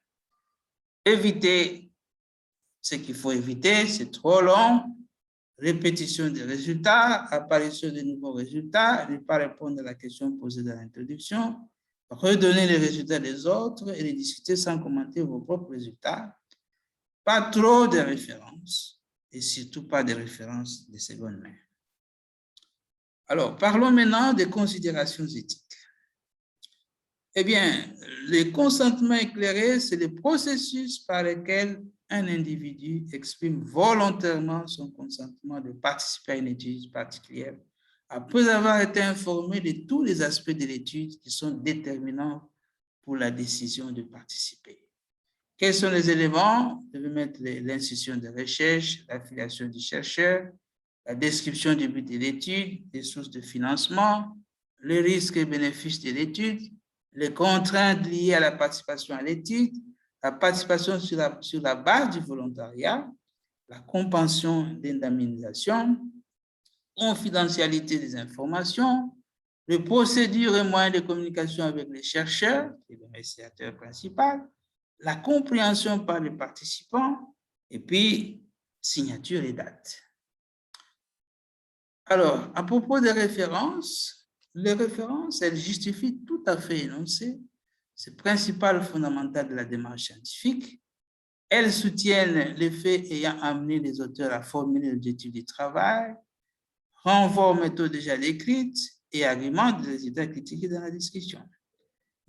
Éviter ce qu'il faut éviter, c'est trop long, répétition des résultats, apparition de nouveaux résultats, ne pas répondre à la question posée dans l'introduction, redonner les résultats des autres et les discuter sans commenter vos propres résultats. Pas trop de références et surtout pas de références de seconde main. Alors, parlons maintenant des considérations éthiques. Eh bien, le consentement éclairé, c'est le processus par lequel un individu exprime volontairement son consentement de participer à une étude particulière après avoir été informé de tous les aspects de l'étude qui sont déterminants pour la décision de participer. Quels sont les éléments? Je vais mettre l'institution de recherche, l'affiliation du chercheur, la description du but de l'étude, les sources de financement, les risques et bénéfices de l'étude, les contraintes liées à la participation à l'étude, la participation sur la base du volontariat, la compensation d'indemnisation, confidentialité des informations, les procédures et moyens de communication avec les chercheurs, qui est le médiateur principal, la compréhension par les participants, et puis signature et date. Alors, à propos des références, les références, elles justifient tout à fait énoncé. C'est le principal fondamental de la démarche scientifique. Elles soutiennent les faits ayant amené les auteurs à formuler l'objectif du travail, renvoient aux méthodes déjà décrites et argumentent les résultats critiqués dans la discussion.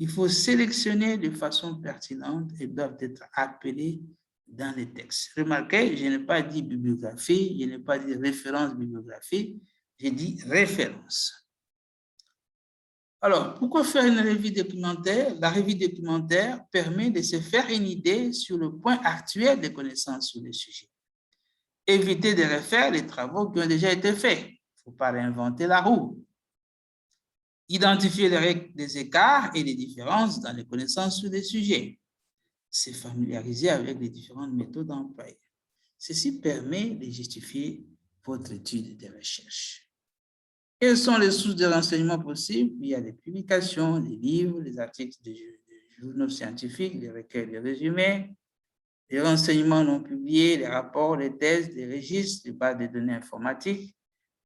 Il faut sélectionner de façon pertinente et doivent être appelés dans les textes. Remarquez, je n'ai pas dit bibliographie, je n'ai pas dit référence bibliographie, j'ai dit référence. Alors, pourquoi faire une revue documentaire? La revue documentaire permet de se faire une idée sur le point actuel des connaissances sur le sujet. Éviter de refaire les travaux qui ont déjà été faits. Il ne faut pas réinventer la roue. Identifier les règles des écarts et les différences dans les connaissances sur les sujets. Se familiariser avec les différentes méthodes employées. Ceci permet de justifier votre étude de recherche. Quelles sont les sources de renseignements possibles? Il y a des publications, des livres, des articles de journaux scientifiques, des recueils de résumés, des renseignements non publiés, des rapports, des thèses, des registres, des bases de données informatiques,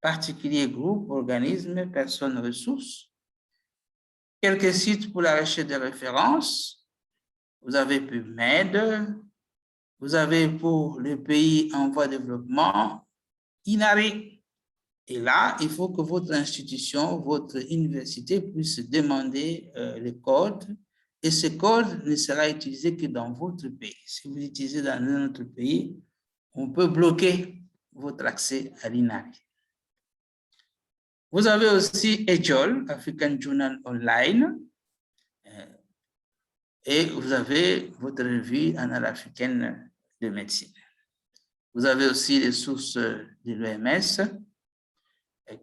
particuliers, groupes, organismes, personnes, ressources. Quelques sites pour la recherche de références. Vous avez PubMed, vous avez pour le pays en voie de développement, INARI. Et là, il faut que votre institution, votre université puisse demander les codes et ce code ne sera utilisé que dans votre pays. Si vous l'utilisez dans un autre pays, on peut bloquer votre accès à l'INARI. Vous avez aussi EJOL, African Journal Online, et vous avez votre revue annale africaine de médecine. Vous avez aussi les sources de l'OMS.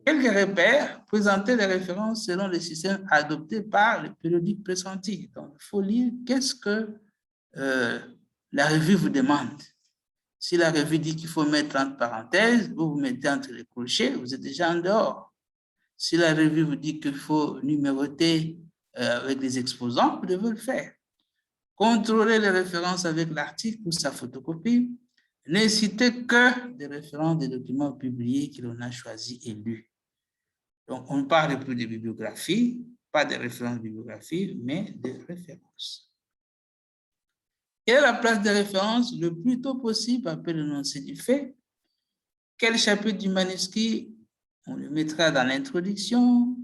Quelques repères, présenter les références selon les systèmes adoptés par le périodique pressenti. Donc, il faut lire qu'est-ce que la revue vous demande. Si la revue dit qu'il faut mettre entre parenthèses, vous vous mettez entre les crochets, vous êtes déjà en dehors. Si la revue vous dit qu'il faut numéroter avec des exposants, vous devez le faire. Contrôler les références avec l'article ou sa photocopie. Ne citez que des références des documents publiés que l'on a choisis et lus. Donc, on ne parle plus de bibliographie, pas de références bibliographiques, mais de références. Quelle est la place des références? Le plus tôt possible, après l'énoncé du fait. Quel chapitre du manuscrit? On le mettra dans l'introduction,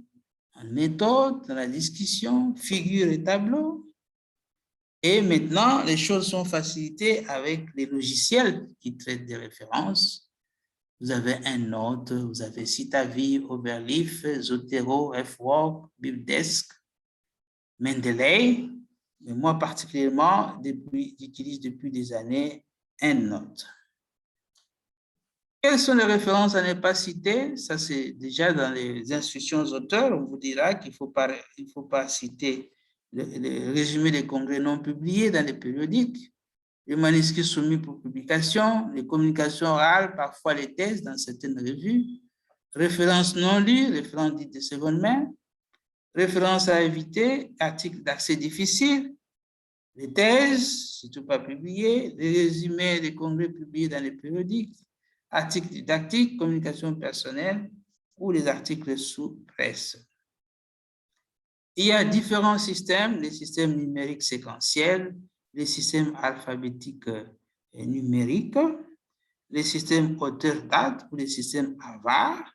en méthode, dans la discussion, figure et tableau. Et maintenant, les choses sont facilitées avec les logiciels qui traitent des références. Vous avez EndNote, vous avez Citavi, Overleaf, Zotero, FWork, BibDesk, Mendeley. Mais moi, particulièrement, j'utilise depuis des années EndNote. Quelles sont les références à ne pas citer? Ça, c'est déjà dans les instructions aux auteurs. On vous dira qu'il ne faut pas citer le résumé des congrès non publiés dans les périodiques, les manuscrits soumis pour publication, les communications orales, parfois les thèses dans certaines revues, références non lues, références dites de seconde main, références à éviter, articles d'accès difficile, les thèses, surtout pas publiées, les résumés des congrès publiés dans les périodiques, articles didactiques, communication personnelle ou les articles sous presse. Il y a différents systèmes, les systèmes numériques séquentiels, les systèmes alphabétiques numériques, les systèmes auteur-date ou les systèmes AVAR.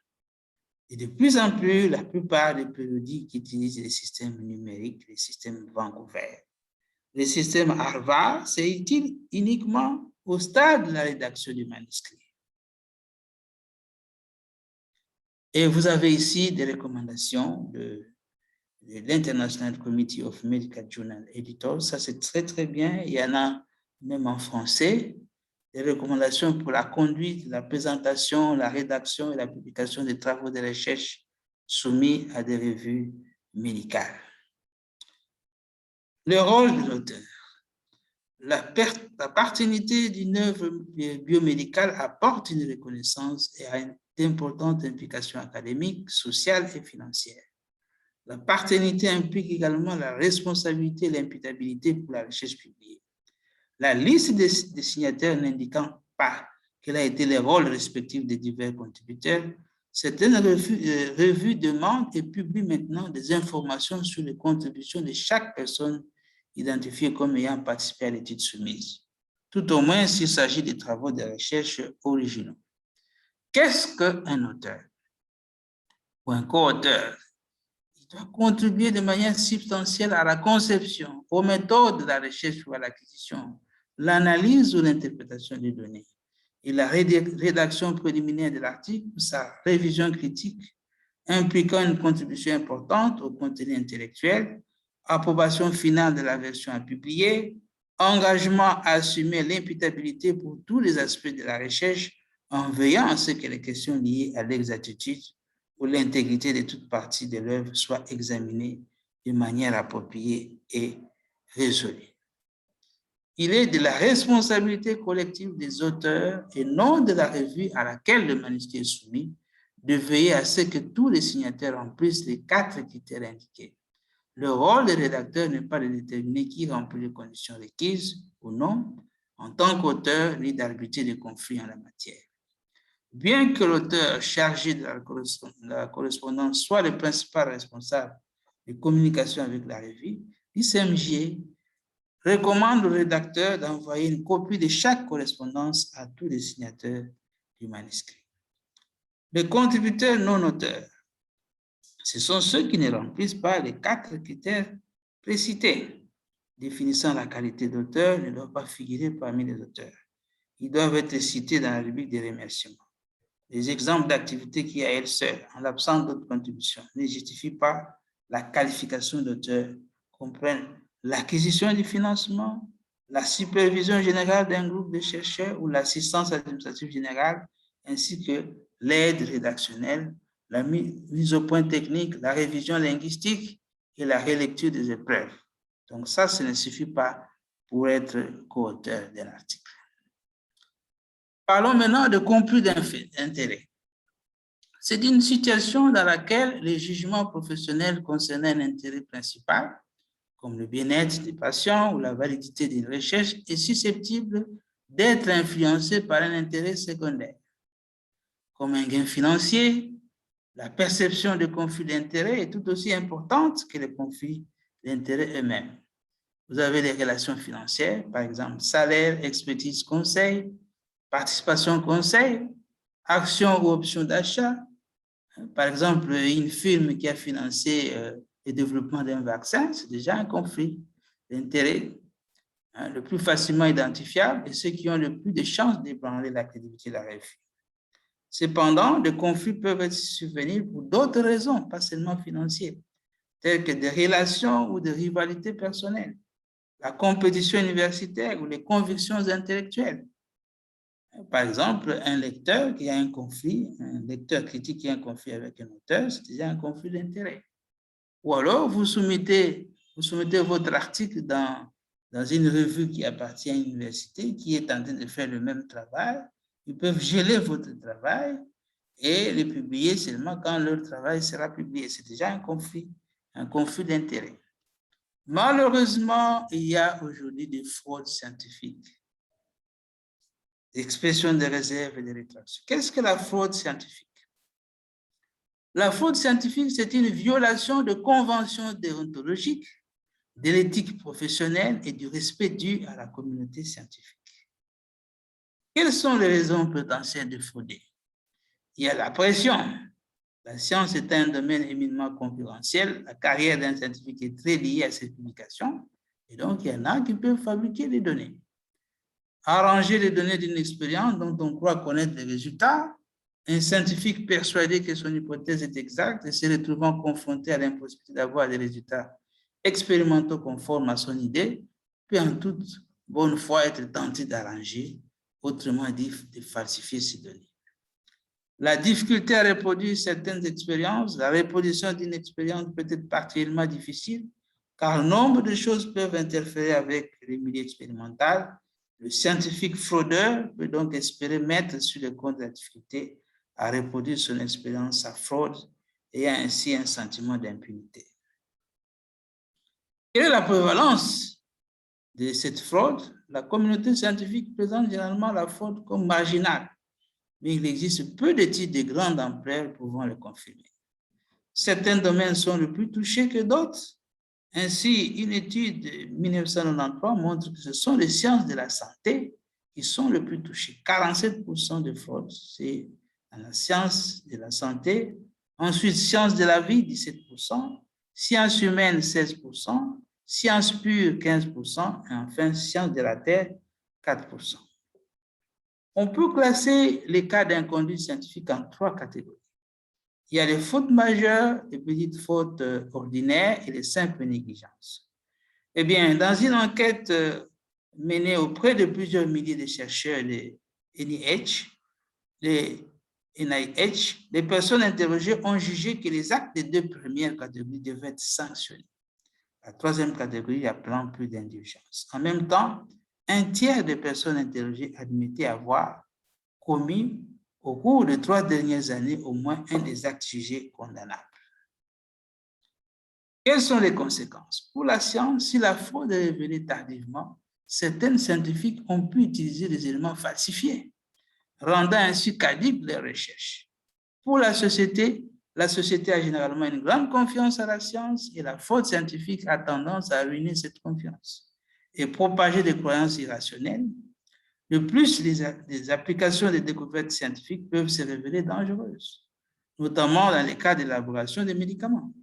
Et de plus en plus, la plupart des périodiques utilisent les systèmes numériques, les systèmes Vancouver. Le système AVAR, c'est utile uniquement au stade de la rédaction du manuscrit. Et vous avez ici des recommandations de l'International Committee of Medical Journal Editors. Ça, c'est très, très bien. Il y en a même en français. Des recommandations pour la conduite, la présentation, la rédaction et la publication des travaux de recherche soumis à des revues médicales. Le rôle de l'auteur. La paternité d'une œuvre biomédicale apporte une reconnaissance et a une importante implication académique, sociale et financière. La paternité implique également la responsabilité et l'imputabilité pour la recherche publiée. La liste des signataires n'indiquant pas quels ont été les rôles respectifs des divers contributeurs, certaines revues demandent et publient maintenant des informations sur les contributions de chaque personne identifiée comme ayant participé à l'étude soumise, tout au moins s'il s'agit des travaux de recherche originaux. Qu'est-ce qu'un auteur ou un co-auteur? Il doit contribuer de manière substantielle à la conception, aux méthodes de la recherche ou à l'acquisition, l'analyse ou l'interprétation des données et la rédaction préliminaire de l'article ou sa révision critique impliquant une contribution importante au contenu intellectuel, approbation finale de la version à publier, engagement à assumer l'imputabilité pour tous les aspects de la recherche en veillant à ce que les questions liées à l'exactitude ou l'intégrité de toute partie de l'œuvre soient examinées de manière appropriée et résolue. Il est de la responsabilité collective des auteurs et non de la revue à laquelle le manuscrit est soumis de veiller à ce que tous les signataires remplissent les 4 critères indiqués. Le rôle des rédacteurs n'est pas de déterminer qui remplit les conditions requises ou non en tant qu'auteur ni d'arbitrer des conflits en la matière. Bien que l'auteur chargé de la correspondance soit le principal responsable de communication avec la revue, l'ICMJ recommande au rédacteur d'envoyer une copie de chaque correspondance à tous les signataires du manuscrit. Les contributeurs non auteurs, ce sont ceux qui ne remplissent pas les 4 critères précités. Définissant la qualité d'auteur, ne doivent pas figurer parmi les auteurs. Ils doivent être cités dans la rubrique des remerciements. Les exemples d'activités qui, à elles seules, en l'absence d'autres contributions, ne justifient pas la qualification d'auteur, comprennent l'acquisition du financement, la supervision générale d'un groupe de chercheurs ou l'assistance administrative générale, ainsi que l'aide rédactionnelle, la mise au point technique, la révision linguistique et la relecture des épreuves. Donc ça ne suffit pas pour être co-auteur d'un article. Parlons maintenant de conflit d'intérêt. C'est une situation dans laquelle les jugements professionnels concernant un intérêt principal, comme le bien-être des patients ou la validité d'une recherche, est susceptible d'être influencé par un intérêt secondaire, comme un gain financier. La perception de conflits d'intérêts est tout aussi importante que les conflits d'intérêts eux-mêmes. Vous avez les relations financières, par exemple, salaire, expertise, conseil, participation, conseil, action ou option d'achat. Par exemple, une firme qui a financé le développement d'un vaccin, c'est déjà un conflit d'intérêts le plus facilement identifiable et ceux qui ont le plus de chances d'ébranler la crédibilité de la RFI. Cependant, des conflits peuvent survenir pour d'autres raisons, pas seulement financières, telles que des relations ou des rivalités personnelles, la compétition universitaire ou les convictions intellectuelles. Par exemple, un lecteur qui a un conflit, un lecteur critique qui a un conflit avec un auteur, c'est déjà un conflit d'intérêt. Ou alors, vous soumettez votre article dans une revue qui appartient à une université qui est en train de faire le même travail. Ils peuvent geler votre travail et le publier seulement quand leur travail sera publié. C'est déjà un conflit d'intérêt. Malheureusement, il y a aujourd'hui des fraudes scientifiques, d'expression de réserve et de rétraction. Qu'est-ce que la fraude scientifique? La fraude scientifique, c'est une violation de conventions déontologiques, de l'éthique professionnelle et du respect dû à la communauté scientifique. Quelles sont les raisons potentielles de frauder? Il y a la pression. La science est un domaine éminemment concurrentiel. La carrière d'un scientifique est très liée à ses publications. Et donc, il y en a qui peuvent fabriquer des données. Arranger les données d'une expérience dont on croit connaître les résultats. Un scientifique persuadé que son hypothèse est exacte et se retrouvant confronté à l'impossibilité d'avoir des résultats expérimentaux conformes à son idée, peut en toute bonne foi être tenté d'arranger, autrement dit, de falsifier ces données. La difficulté à reproduire certaines expériences, la reproduction d'une expérience peut être particulièrement difficile, car nombre de choses peuvent interférer avec le milieu expérimental. Le scientifique fraudeur peut donc espérer mettre sur le compte de la difficulté à reproduire son expérience à fraude et a ainsi un sentiment d'impunité. Quelle est la prévalence de cette fraude? La communauté scientifique présente généralement la fraude comme marginale, mais il existe peu d'études de grande ampleur pouvant le confirmer. Certains domaines sont le plus touchés que d'autres. Ainsi, une étude de 1993 montre que ce sont les sciences de la santé qui sont le plus touchées. 47% de fraude, c'est dans la science de la santé. Ensuite, sciences de la vie, 17%. Sciences humaines, 16%. Sciences pures, 15%. Et enfin, sciences de la terre, 4%. On peut classer les cas d'inconduite scientifique en 3 catégories. Il y a les fautes majeures, les petites fautes ordinaires et les simples négligences. Eh bien, dans une enquête menée auprès de plusieurs milliers de chercheurs de NIH, les personnes interrogées ont jugé que les actes des 2 premières catégories devaient être sanctionnés. La 3e catégorie appelant plus d'indulgence. En même temps, un tiers des personnes interrogées admettaient avoir commis au cours des 3 dernières années au moins un des actes jugés condamnables. Quelles sont les conséquences? Pour la science, si la fraude est révélée tardivement, certains scientifiques ont pu utiliser des éléments falsifiés, rendant ainsi crédibles les recherches. Pour la société a généralement une grande confiance à la science et la fraude scientifique a tendance à ruiner cette confiance et propager des croyances irrationnelles. De plus, les applications des découvertes scientifiques peuvent se révéler dangereuses, notamment dans les cas d'élaboration des médicaments.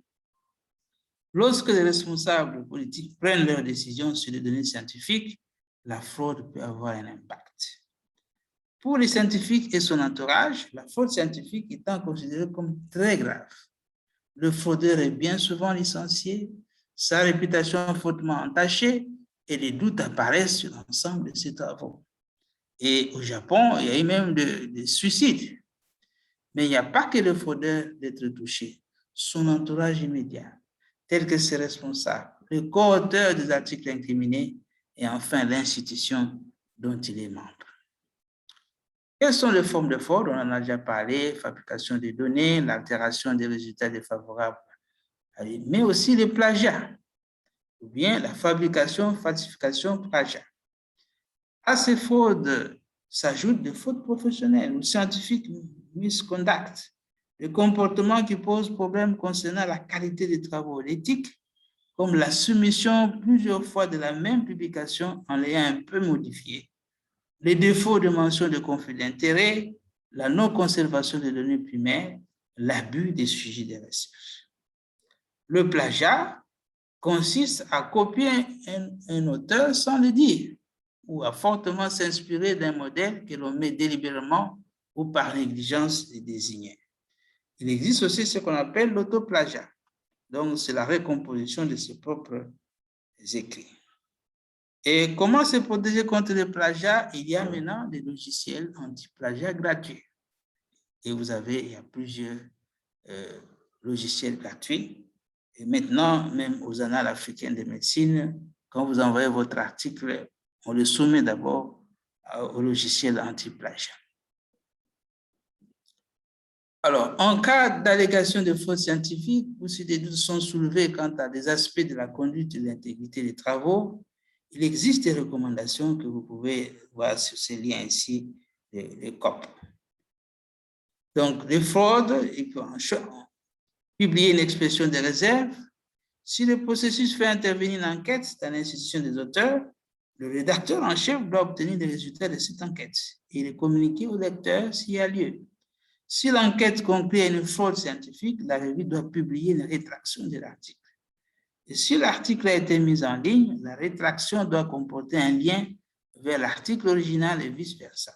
Lorsque les responsables politiques prennent leurs décisions sur les données scientifiques, la fraude peut avoir un impact. Pour les scientifiques et son entourage, la fraude scientifique étant considérée comme très grave. Le fraudeur est bien souvent licencié, sa réputation fautement entachée et les doutes apparaissent sur l'ensemble de ses travaux. Et au Japon, il y a eu même des suicides. Mais il n'y a pas que le fraudeur d'être touché, son entourage immédiat, tel que ses responsables, le co-auteur des articles incriminés et enfin l'institution dont il est membre. Quelles sont les formes de fraude? On en a déjà parlé, fabrication des données, l'altération des résultats défavorables, mais aussi les plagiats, ou bien la fabrication, falsification, plagiat. À ces fraudes s'ajoutent des fautes professionnelles ou scientifiques misconduct, des comportements qui posent problème concernant la qualité des travaux, l'éthique, comme la soumission plusieurs fois de la même publication en l'ayant un peu modifiée, les défauts de mention de conflit d'intérêt, la non-conservation des données primaires, l'abus des sujets des recherches. Le plagiat consiste à copier un auteur sans le dire ou à fortement s'inspirer d'un modèle que l'on met délibérément ou par négligence de désigner. Il existe aussi ce qu'on appelle l'autoplagiat. Donc, c'est la recomposition de ses propres écrits. Et comment se protéger contre le plagiat? Il y a maintenant des logiciels anti-plagiat gratuits. Et il y a plusieurs logiciels gratuits. Et maintenant, même aux annales africaines de médecine, quand vous envoyez votre article, on le soumet d'abord au logiciel anti-plagiat. Alors, en cas d'allégation de fraude scientifique ou si des doutes sont soulevés quant à des aspects de la conduite et de l'intégrité des travaux, il existe des recommandations que vous pouvez voir sur ces liens ici, les COP. Donc, les fraudes, il faut publier une expression de réserve. Si le processus fait intervenir une enquête dans l'institution des auteurs, le rédacteur en chef doit obtenir les résultats de cette enquête et les communiquer au lecteur s'il y a lieu. Si l'enquête conclut à une fraude scientifique, la revue doit publier une rétraction de l'article. Et si l'article a été mis en ligne, la rétraction doit comporter un lien vers l'article original et vice-versa.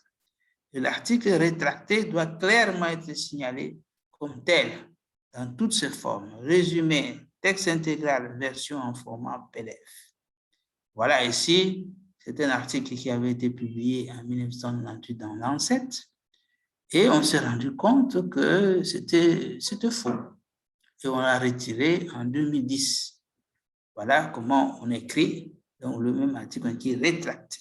L'article rétracté doit clairement être signalé comme tel, dans toutes ses formes, résumé, texte intégral, version en format PDF. Voilà ici, c'est un article qui avait été publié en 1998 dans Lancet, et on s'est rendu compte que c'était faux. Et on l'a retiré en 2010. Voilà comment on écrit dans le même article qui est rétracté.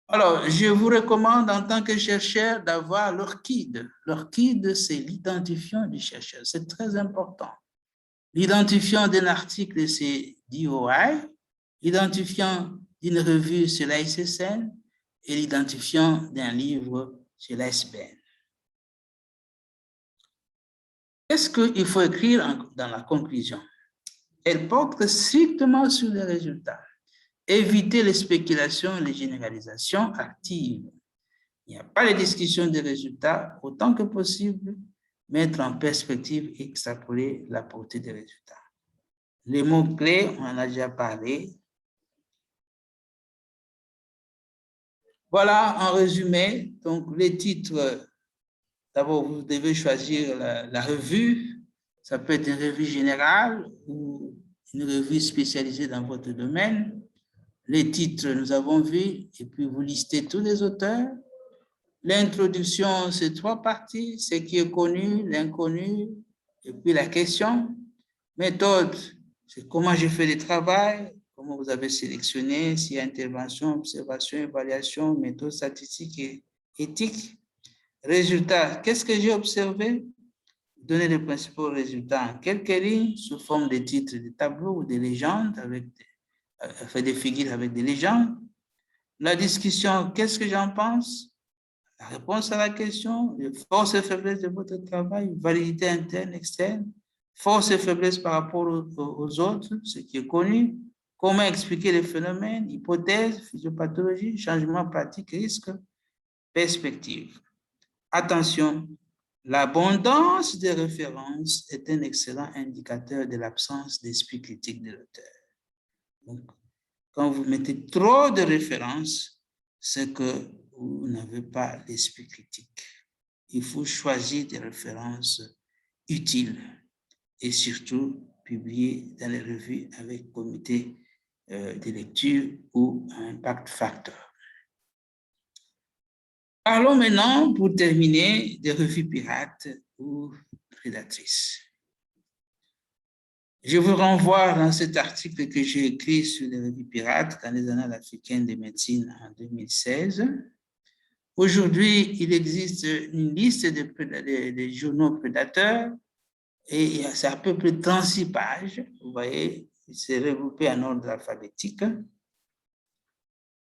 Alors, je vous recommande en tant que chercheur d'avoir l'ORCID. L'ORCID, c'est l'identifiant du chercheur. C'est très important. L'identifiant d'un article, c'est DOI. L'identifiant d'une revue, c'est l'ISSN. Et l'identifiant d'un livre, c'est l'ISBN. Qu'est-ce qu'il faut écrire dans la conclusion? Elle porte strictement sur les résultats. Éviter les spéculations et les généralisations actives. Il n'y a pas de discussion des résultats, autant que possible, mettre en perspective et extrapoler la portée des résultats. Les mots-clés, on en a déjà parlé. Voilà, en résumé, donc les titres, d'abord, vous devez choisir la revue. Ça peut être une revue générale ou une revue spécialisée dans votre domaine. Les titres, nous avons vu, et puis vous listez tous les auteurs. L'introduction, c'est 3 parties, ce qui est connu, l'inconnu, et puis la question. Méthode, c'est comment j'ai fait le travail, comment vous avez sélectionné, s'il y a intervention, observation, évaluation, méthode statistique et éthique. Résultat, qu'est-ce que j'ai observé? Donner les principaux résultats en quelques lignes, sous forme de titres de tableaux ou de légendes avec des figures avec des légendes. La discussion, qu'est-ce que j'en pense? La réponse à la question, les forces et faiblesses de votre travail, validité interne, externe, forces et faiblesses par rapport aux autres, ce qui est connu, comment expliquer les phénomènes, hypothèses, physiopathologie, changement pratique, risque, perspective. Attention, l'abondance des références est un excellent indicateur de l'absence d'esprit critique de l'auteur. Donc, quand vous mettez trop de références, c'est que vous n'avez pas l'esprit critique. Il faut choisir des références utiles et surtout publier dans les revues avec comité de lecture ou impact factor. Parlons maintenant, pour terminer, des revues pirates ou prédatrices. Je vous renvoie dans cet article que j'ai écrit sur les revues pirates dans les annales africaines de médecine en 2016. Aujourd'hui, il existe une liste de journaux prédateurs et c'est à peu près 36 pages. Vous voyez, c'est regroupé en ordre alphabétique.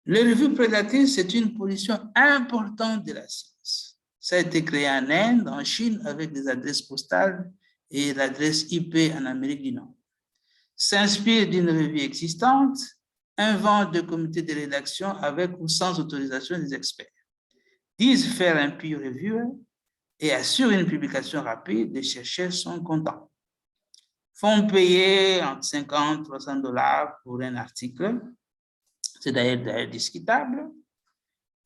Les revues prédatrices, c'est une position importante de la science. Ça a été créé en Inde, en Chine, avec des adresses postales et l'adresse IP en Amérique du Nord. S'inspire d'une revue existante, invente des comités de rédaction avec ou sans autorisation des experts, disent faire un peer review et assurent une publication rapide. Les chercheurs sont contents. Font payer entre 50 et 300 $ pour un article. C'est d'ailleurs discutable.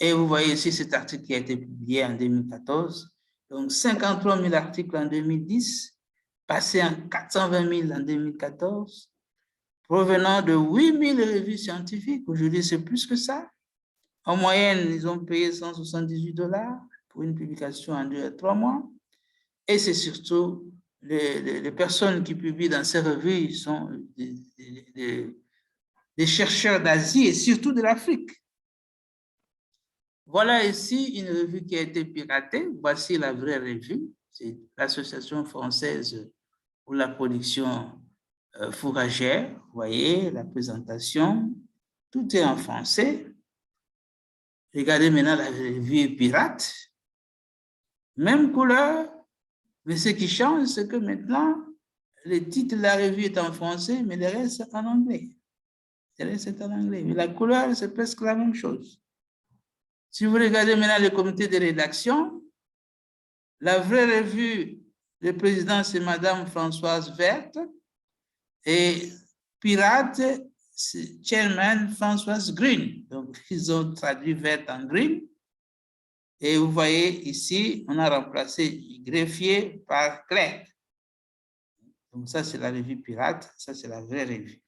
Et vous voyez ici cet article qui a été publié en 2014. Donc, 53 000 articles en 2010, passé en 420 000 en 2014, provenant de 8 000 revues scientifiques. Aujourd'hui, c'est plus que ça. En moyenne, ils ont payé 178 $ pour une publication en 2 à 3 mois. Et c'est surtout les personnes qui publient dans ces revues, ils sont des chercheurs d'Asie et surtout de l'Afrique. Voilà ici une revue qui a été piratée. Voici la vraie revue. C'est l'Association française pour la production fourragère. Vous voyez la présentation. Tout est en français. Regardez maintenant la revue pirate. Même couleur. Mais ce qui change, c'est que maintenant, le titre de la revue est en français, mais le reste est en anglais. Le reste est en anglais. Mais la couleur, c'est presque la même chose. Si vous regardez maintenant le comité de rédaction, la vraie revue, le président, c'est Madame Françoise Verte, et Pirate, c'est Chairman Françoise Green. Donc, ils ont traduit Verte en Green. Et vous voyez ici, on a remplacé greffier par clerc. Donc, ça, c'est la revue Pirate, ça, c'est la vraie revue.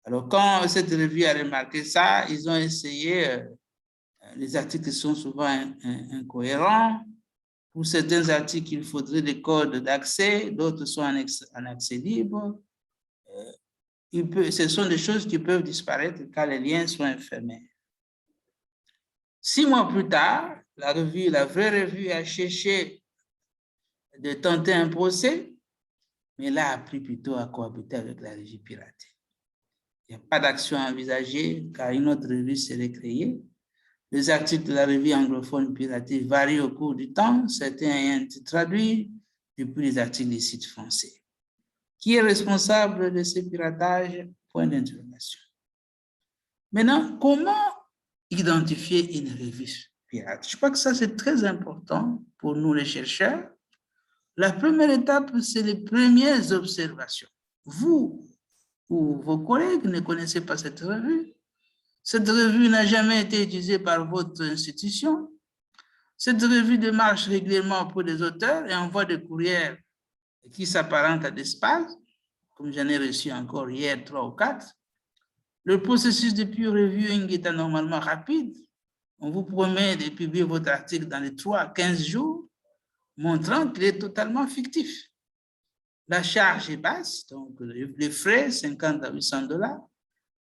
Alors, quand cette revue a remarqué ça, ils ont essayé, les articles sont souvent incohérents. Pour certains articles, il faudrait des codes d'accès, d'autres sont en accès libre. Ce sont des choses qui peuvent disparaître quand les liens sont éphémères. 6 mois plus tard, la vraie revue a cherché de tenter un procès, mais là, a pris plutôt à cohabiter avec la revue piratée. Il n'y a pas d'action envisagée car une autre revue serait créée. Les articles de la revue anglophone piratée varient au cours du temps, certains ayant été traduits depuis les articles des sites français. Qui est responsable de ce piratage? Point d'interrogation. Maintenant, comment identifier une revue pirate? Je crois que ça, c'est très important pour nous, les chercheurs. La première étape, c'est les premières observations. Vous ou vos collègues ne connaissez pas cette revue. Cette revue n'a jamais été utilisée par votre institution. Cette revue démarche régulièrement pour des auteurs et envoie des courriels qui s'apparentent à des spams, comme j'en ai reçu encore hier 3 ou 4. Le processus de peer reviewing est anormalement rapide. On vous promet de publier votre article dans les 3 à 15 jours, montrant qu'il est totalement fictif. La charge est basse, donc les frais, 50 à 800 $.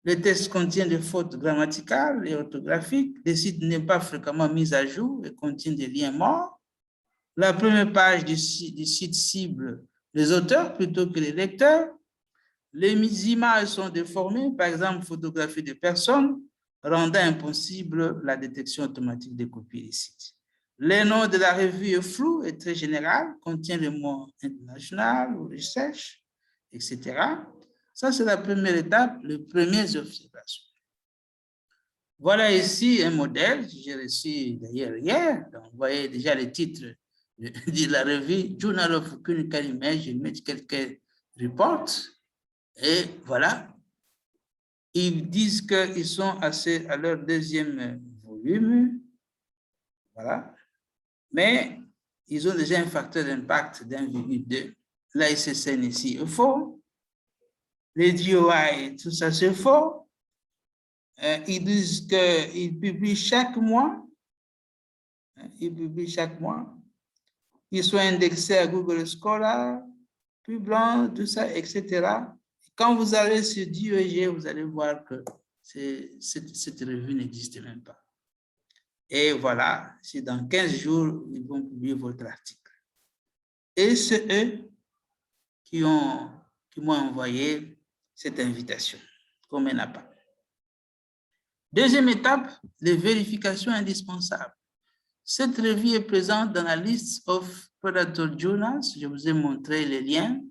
Le texte contient des fautes grammaticales et orthographiques. Le site n'est pas fréquemment mis à jour et contient des liens morts. La première page du site cible les auteurs plutôt que les lecteurs. Les images sont déformées, par exemple, photographie de personnes, rendant impossible la détection automatique des copies des sites. Le nom de la revue est flou et très général, contient les mots international ou research, etc. Ça, c'est la première étape, les premières observations. Voilà ici un modèle que j'ai reçu d'ailleurs hier. Donc, vous voyez déjà le titre de la revue Journal of Clinical Image, je mets quelques reports. Et voilà, ils disent qu'ils sont à leur deuxième volume. Voilà. Mais ils ont déjà un facteur d'impact d'1,2. L'ICCN ici est faux. Les DOI, tout ça, c'est faux. Ils disent qu'ils publient chaque mois. Ils publient chaque mois. Ils sont indexés à Google Scholar, Publon, tout ça, etc. Quand vous allez sur DOEG, vous allez voir que cette revue n'existe même pas. Et voilà, c'est dans 15 jours, ils vont publier votre article. Et c'est eux qui m'ont envoyé cette invitation, comme un appel. Deuxième étape, les vérifications indispensables. Cette revue est présente dans la list of Predator Journals. Je vous ai montré les liens.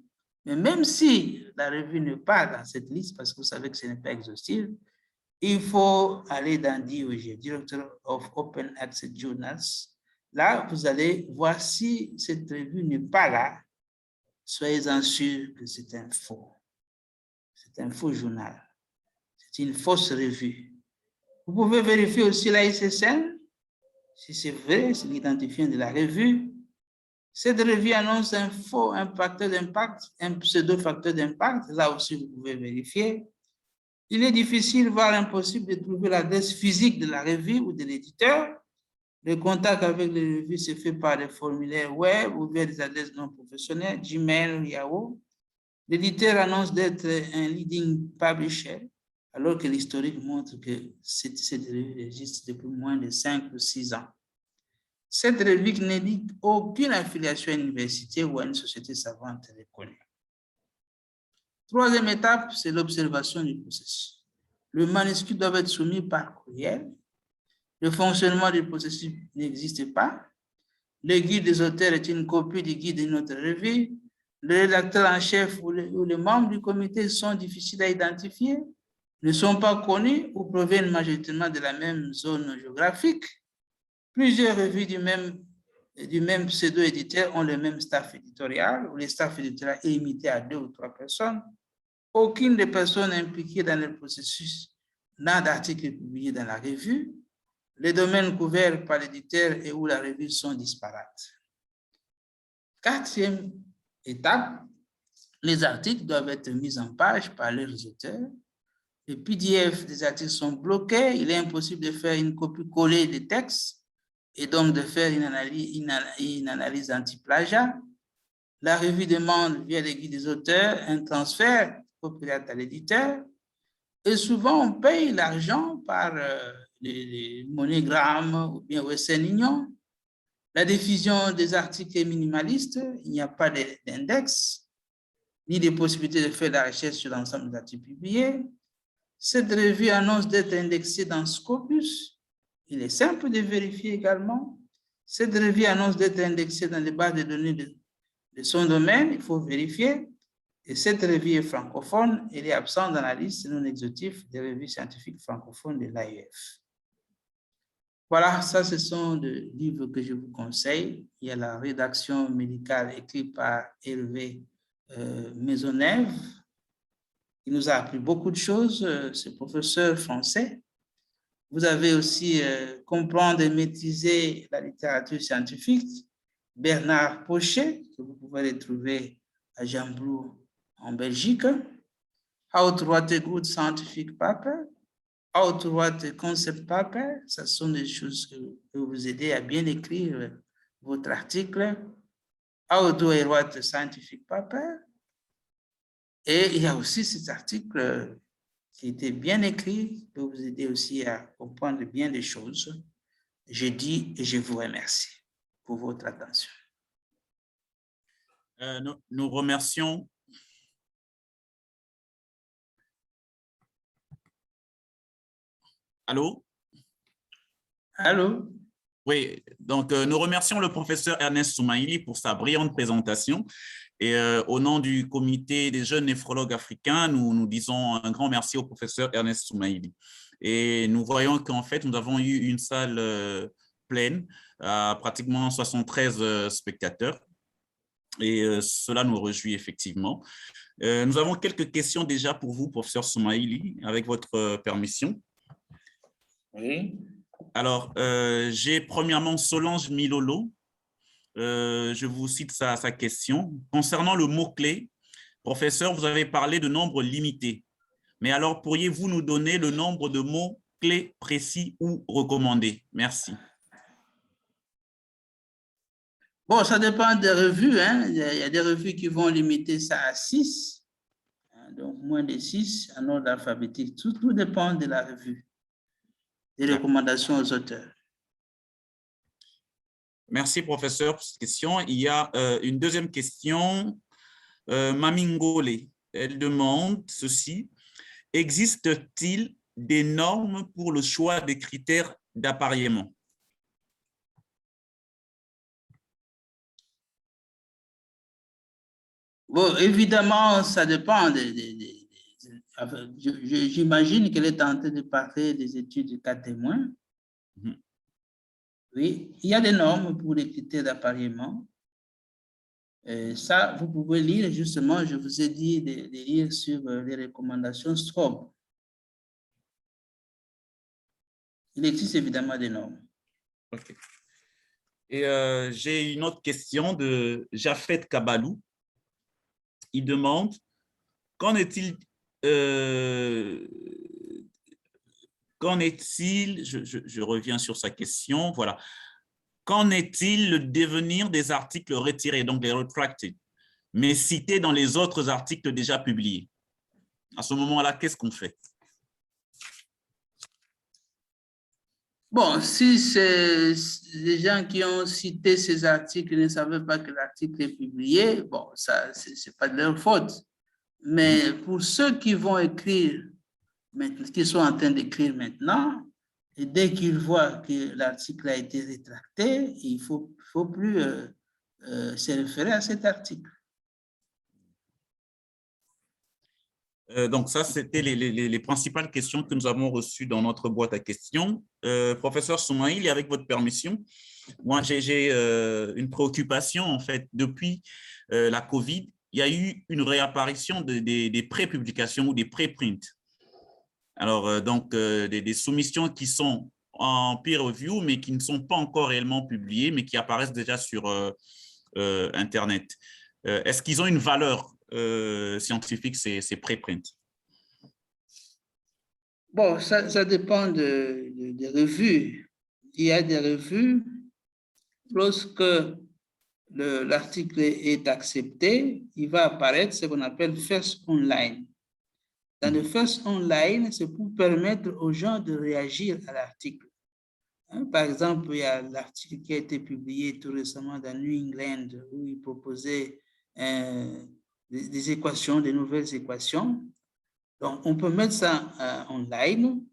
Mais même si la revue n'est pas dans cette liste, parce que vous savez que ce n'est pas exhaustif, il faut aller dans DOJ, Director of Open Access Journals. Là, vous allez voir si cette revue n'est pas là. Soyez-en sûrs que c'est un faux. C'est un faux journal. C'est une fausse revue. Vous pouvez vérifier aussi la ISSN, si c'est vrai, c'est l'identifiant de la revue. Cette revue annonce un faux facteur d'impact, un pseudo-facteur d'impact. Là aussi, vous pouvez vérifier. Il est difficile, voire impossible, de trouver l'adresse physique de la revue ou de l'éditeur. Le contact avec les revues se fait par des formulaires web ou via des adresses non professionnelles, Gmail ou Yahoo. L'éditeur annonce d'être un leading publisher, alors que l'historique montre que cette revue existe depuis moins de 5 ou 6 ans. Cette revue n'indique aucune affiliation à une université ou à une société savante reconnue. Troisième étape, c'est l'observation du processus. Le manuscrit doit être soumis par courriel. Le fonctionnement du processus n'existe pas. Le guide des auteurs est une copie du guide de notre revue. Le rédacteur en chef ou les membres du comité sont difficiles à identifier, ne sont pas connus ou proviennent majoritairement de la même zone géographique. Plusieurs revues du même pseudo-éditeur ont le même staff éditorial, ou le staff éditorial est limité à 2 ou 3 personnes. Aucune des personnes impliquées dans le processus n'a d'article publié dans la revue. Les domaines couverts par l'éditeur et où la revue sont disparates. Quatrième étape, les articles doivent être mis en page par leurs auteurs. Les PDF des articles sont bloqués. Il est impossible de faire une copie-collée des textes et donc de faire une analyse anti-plagiat. La revue demande, via les guides des auteurs, un transfert copyright à l'éditeur. Et souvent, on paye l'argent par les MoneyGram ou bien Western Union. La diffusion des articles est minimaliste. Il n'y a pas d'index, ni de possibilité de faire la recherche sur l'ensemble des articles publiés. Cette revue annonce d'être indexée dans Scopus. Il est simple de vérifier également. Cette revue annonce d'être indexée dans les bases de données de son domaine. Il faut vérifier. Et cette revue est francophone. Elle est absente dans la liste non exhaustive des revues scientifiques francophones de l'AEF. Voilà, ça, ce sont des livres que je vous conseille. Il y a la rédaction médicale écrite par Hervé Maisonneuve. Il nous a appris beaucoup de choses, ce professeur français. Vous avez aussi comprendre et maîtriser la littérature scientifique, Bernard Pochet, que vous pouvez retrouver à Gembloux en Belgique. How to write a good scientific paper, how to write a concept paper, ce sont des choses qui peuvent vous aider à bien écrire votre article. How do I write a scientific paper? Et il y a aussi cet article qui était bien écrit, qui peut vous aider aussi à comprendre bien des choses. Je dis et je vous remercie pour votre attention. Nous remercions. Allô? Allô? Oui, donc nous remercions le professeur Ernest Soumaïli pour sa brillante présentation. Et au nom du comité des jeunes néphrologues africains, nous disons un grand merci au professeur Ernest Soumaïli. Et nous voyons qu'en fait, nous avons eu une salle pleine, à pratiquement 73 spectateurs. Et cela nous réjouit effectivement. Nous avons quelques questions déjà pour vous, professeur Soumaïli, avec votre permission. Oui. Alors, j'ai premièrement Solange Milolo. Je vous cite sa question. Concernant le mot-clé, professeur, vous avez parlé de nombre limité. Mais alors, pourriez-vous nous donner le nombre de mots-clés précis ou recommandés? Merci. Bon, ça dépend des revues. Hein. Il y a des revues qui vont limiter ça à 6. Donc, moins de 6 en ordre alphabétique. Tout dépend de la revue. Des recommandations aux auteurs. Merci, professeur, pour cette question. Il y a une deuxième question. Mamingole, elle demande ceci. Existe-t-il des normes pour le choix des critères d'appareillement? Bon, évidemment, ça dépend. J'imagine qu'elle est en train de parler des études de cas témoins. Oui, il y a des normes pour les critères d'appareillement. Ça, vous pouvez lire, justement, je vous ai dit de lire sur les recommandations STROB. Il existe évidemment des normes. Okay. Et j'ai une autre question de Jafet Kabalou. Il demande, qu'en est-il, je reviens sur sa question, voilà. Qu'en est-il le devenir des articles retirés, donc les retracted, mais cités dans les autres articles déjà publiés? À ce moment-là, qu'est-ce qu'on fait? Bon, si c'est les gens qui ont cité ces articles ne savaient pas que l'article est publié, bon, ça, c'est pas de leur faute. Mais pour ceux qui vont écrire, qui sont en train d'écrire maintenant, et dès qu'ils voient que l'article a été rétracté, il ne faut plus se référer à cet article. Donc, ça, c'était les principales questions que nous avons reçues dans notre boîte à questions. Professeur Soumaïli, avec votre permission, moi, j'ai une préoccupation, en fait. Depuis la COVID, il y a eu une réapparition des pré-publications ou des pré-prints. Alors, donc, des soumissions qui sont en peer review, mais qui ne sont pas encore réellement publiées, mais qui apparaissent déjà sur Internet. Est-ce qu'ils ont une valeur scientifique, ces préprints? Bon, ça dépend des revues. Il y a des revues, lorsque l'article est accepté, il va apparaître ce qu'on appelle First Online. Dans le First Online, c'est pour permettre aux gens de réagir à l'article. Par exemple, il y a l'article qui a été publié tout récemment dans New England où il proposait des équations, des nouvelles équations. Donc, on peut mettre ça online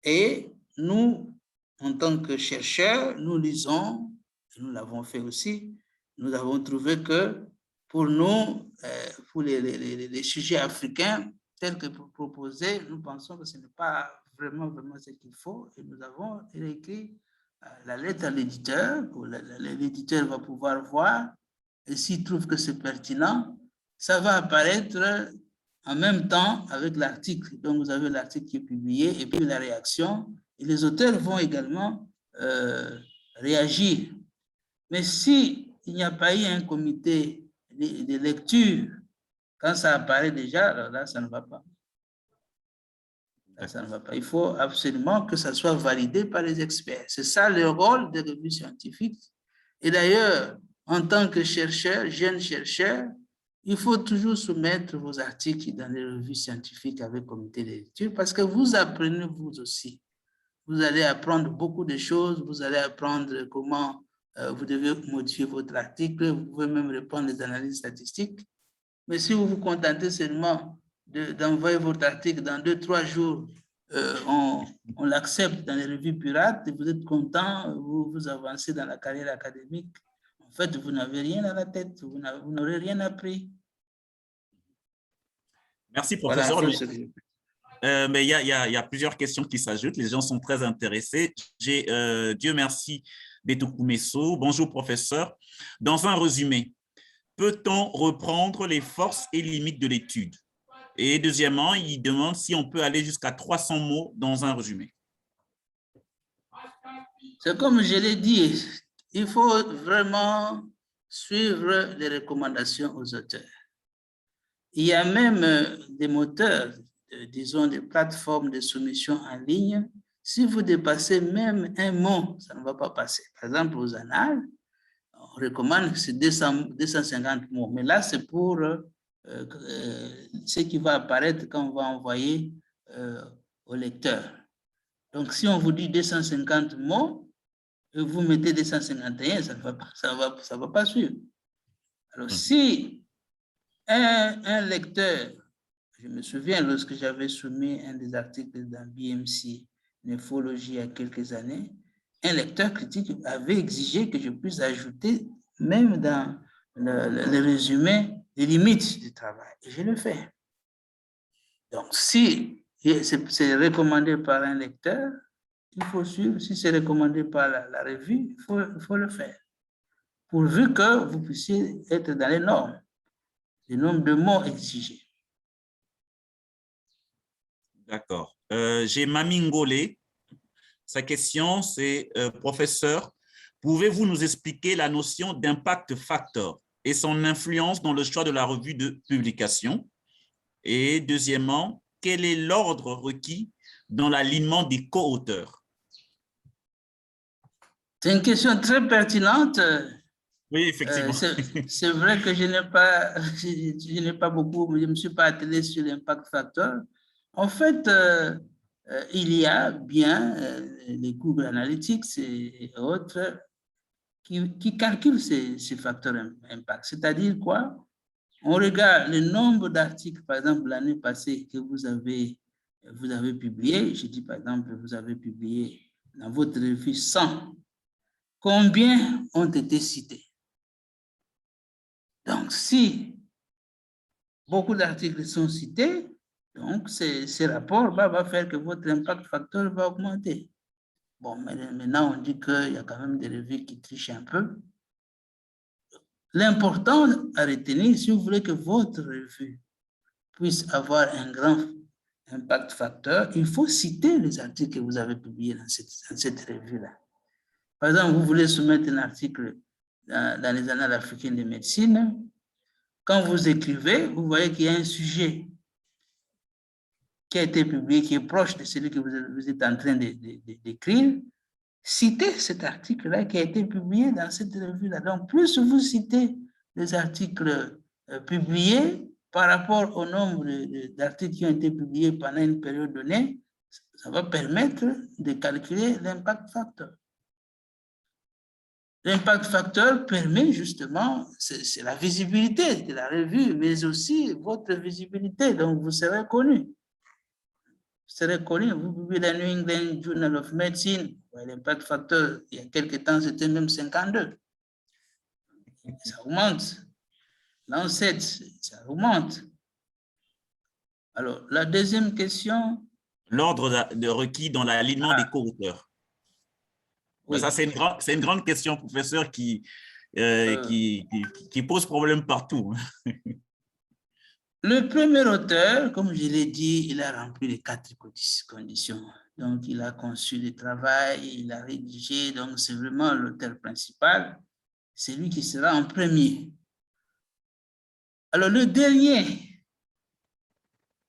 et nous, en tant que chercheurs, nous lisons, et nous l'avons fait aussi, nous avons trouvé que pour nous, pour les sujets africains tels que proposés, nous pensons que ce n'est pas vraiment ce qu'il faut et nous avons écrit la lettre à l'éditeur. L'éditeur va pouvoir voir et s'il trouve que c'est pertinent, ça va apparaître en même temps avec l'article. Donc, vous avez l'article qui est publié et puis la réaction. Et les auteurs vont également réagir. Mais s'il n'y a pas eu un comité de lecture, quand ça apparaît déjà, alors là, ça ne va pas. Là, ça ne va pas. Il faut absolument que ça soit validé par les experts. C'est ça le rôle des revues scientifiques. Et d'ailleurs, en tant que chercheur, jeune chercheur, il faut toujours soumettre vos articles dans les revues scientifiques avec comité de lecture parce que vous apprenez vous aussi. Vous allez apprendre beaucoup de choses, vous allez apprendre comment vous devez modifier votre article, vous pouvez même répondre aux analyses statistiques. Mais si vous vous contentez seulement d'envoyer votre article dans 2-3 jours, on l'accepte dans les revues pirates, vous êtes content, vous avancez dans la carrière académique. En fait, vous n'avez rien à la tête, vous n'aurez rien appris. Merci, professeur. Voilà, mais il y a plusieurs questions qui s'ajoutent. Les gens sont très intéressés. J'ai Dieu merci, Betoukou-Messo. Bonjour, professeur. Dans un résumé, peut-on reprendre les forces et limites de l'étude? Et deuxièmement, il demande si on peut aller jusqu'à 300 mots dans un résumé. C'est comme je l'ai dit, il faut vraiment suivre les recommandations aux auteurs. Il y a même des moteurs, disons des plateformes de soumission en ligne. Si vous dépassez même un mot, ça ne va pas passer. Par exemple, aux annales, on recommande que c'est 250 mots. Mais là, c'est pour ce qui va apparaître quand on va envoyer au lecteur. Donc, si on vous dit 250 mots, et vous mettez 251, ça ne va pas suivre. Alors, si un lecteur Je me souviens, lorsque j'avais soumis un des articles dans BMC Néphrologie il y a quelques années, un lecteur critique avait exigé que je puisse ajouter, même dans le résumé, les limites du travail. Et je le fais. Donc, si c'est recommandé par un lecteur, il faut suivre. Si c'est recommandé par la revue, il faut le faire. Pourvu que vous puissiez être dans les normes de mots exigés. D'accord. J'ai Mami Ngolé. Sa question, c'est professeur, pouvez-vous nous expliquer la notion d'impact factor et son influence dans le choix de la revue de publication? Et deuxièmement, quel est l'ordre requis dans l'alignement des co-auteurs? C'est une question très pertinente. Oui, effectivement. C'est vrai que je n'ai pas beaucoup, je ne me suis pas attelé sur l'impact factor. En fait, il y a bien les Google Analytics et autres qui calculent ces facteurs impact. C'est-à-dire quoi? On regarde le nombre d'articles, par exemple, l'année passée que vous avez publié. Je dis, par exemple, vous avez publié dans votre revue 100. Combien ont été cités? Donc, si beaucoup d'articles sont cités, donc ces rapports va faire que votre impact factor va augmenter. Bon, mais maintenant, on dit qu'il y a quand même des revues qui trichent un peu. L'important à retenir, si vous voulez que votre revue puisse avoir un grand impact factor, il faut citer les articles que vous avez publiés dans cette revue-là. Par exemple, vous voulez soumettre un article dans les annales africaines de médecine. Quand vous écrivez, vous voyez qu'il y a un sujet qui a été publié, qui est proche de celui que vous êtes en train d'écrire. Citez cet article-là qui a été publié dans cette revue-là. Donc, plus vous citez les articles publiés par rapport au nombre d'articles qui ont été publiés pendant une période donnée, ça va permettre de calculer l'impact factor. L'impact factor permet justement, c'est la visibilité de la revue, mais aussi votre visibilité, donc vous serez connu. Vous serez connu, vous publiez dans New England Journal of Medicine, l'impact factor, il y a quelques temps, c'était même 52. Ça augmente. Lancet, ça augmente. Alors, la deuxième question. L'ordre de requis dans l'alignement des co-auteurs. Oui. Ça, c'est une grande question, professeur, qui pose problème partout. Le premier auteur, comme je l'ai dit, il a rempli les 4 conditions. Donc, il a conçu le travail, il a rédigé, donc c'est vraiment l'auteur principal. C'est lui qui sera en premier. Alors, le dernier,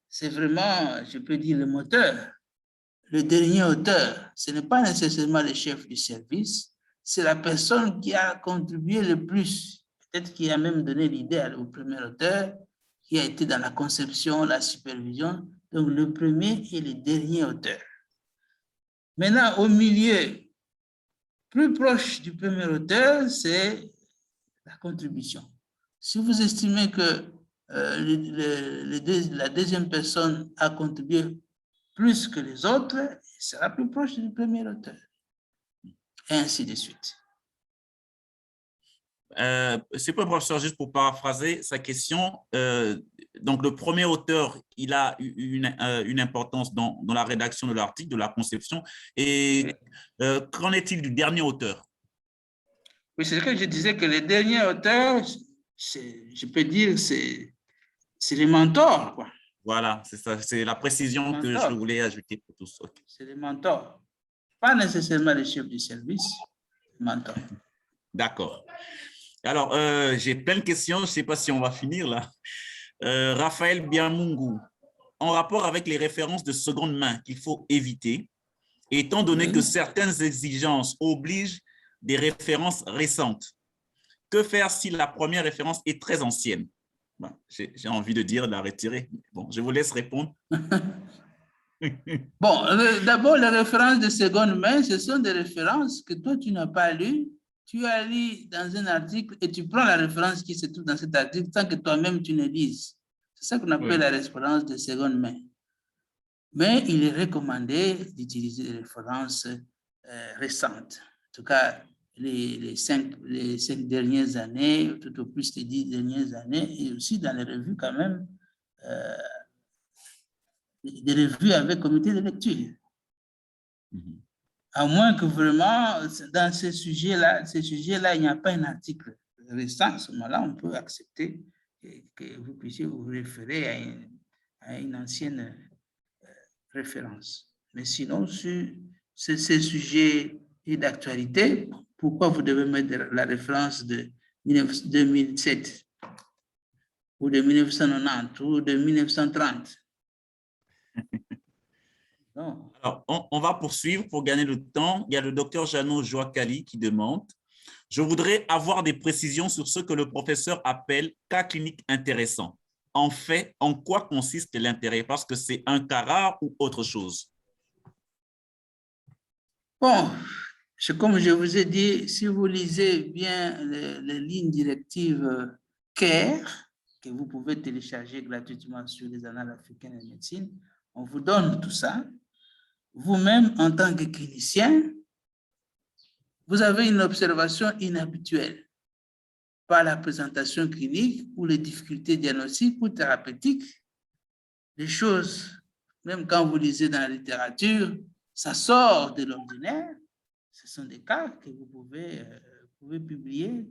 c'est vraiment, je peux dire, le moteur. Le dernier auteur, ce n'est pas nécessairement le chef du service, c'est la personne qui a contribué le plus, peut-être qui a même donné l'idée au premier auteur, qui a été dans la conception, la supervision. Donc, le premier et le dernier auteur. Maintenant, au milieu, plus proche du premier auteur, c'est la contribution. Si vous estimez que la deuxième personne a contribué plus que les autres, il sera plus proche du premier auteur. Et ainsi de suite. C'est pas, professeur, juste pour paraphraser sa question. Donc, le premier auteur, il a une importance dans la rédaction de l'article, de la conception. Et qu'en est-il du dernier auteur? Oui, c'est ce que je disais, que le dernier auteur, je peux dire, c'est les mentors, quoi. Voilà, c'est ça, c'est la précision que je voulais ajouter pour tous. Okay. C'est les mentors. Pas nécessairement les chefs du service, les mentors. D'accord. Alors, j'ai plein de questions, je ne sais pas si on va finir là. Raphaël Biamungu, en rapport avec les références de seconde main qu'il faut éviter, étant donné que certaines exigences obligent des références récentes, que faire si la première référence est très ancienne? Bon, j'ai envie de dire de la retirer. Bon, je vous laisse répondre. Bon, d'abord, les références de seconde main, ce sont des références que toi, tu n'as pas lues. Tu as lu dans un article et tu prends la référence qui se trouve dans cet article sans que toi-même tu ne lises. C'est ça qu'on appelle la référence de seconde main. Mais il est recommandé d'utiliser des références récentes. En tout cas, les cinq dernières années, tout au plus les 10 dernières années, et aussi dans les revues quand même, des revues avec comité de lecture. À moins que vraiment, dans ces sujets-là, il n'y a pas un article récent. À ce moment-là, on peut accepter que vous puissiez vous référer à une ancienne référence. Mais sinon, sur ces sujets d'actualité, pourquoi vous devez mettre la référence de 2007 ou de 1990 ou de 1930? Non. Alors, on va poursuivre pour gagner le temps. Il y a le docteur Jeannot Joakali qui demande « Je voudrais avoir des précisions sur ce que le professeur appelle cas clinique intéressant. En fait, en quoi consiste l'intérêt? Parce que c'est un cas rare ou autre chose? » Bon, comme je vous ai dit, si vous lisez bien les lignes directives CARE, que vous pouvez télécharger gratuitement sur les Annales africaines de médecine, on vous donne tout ça. Vous-même, en tant que clinicien, vous avez une observation inhabituelle par la présentation clinique ou les difficultés diagnostiques ou thérapeutiques. Les choses, même quand vous lisez dans la littérature, ça sort de l'ordinaire. Ce sont des cas que vous pouvez publier.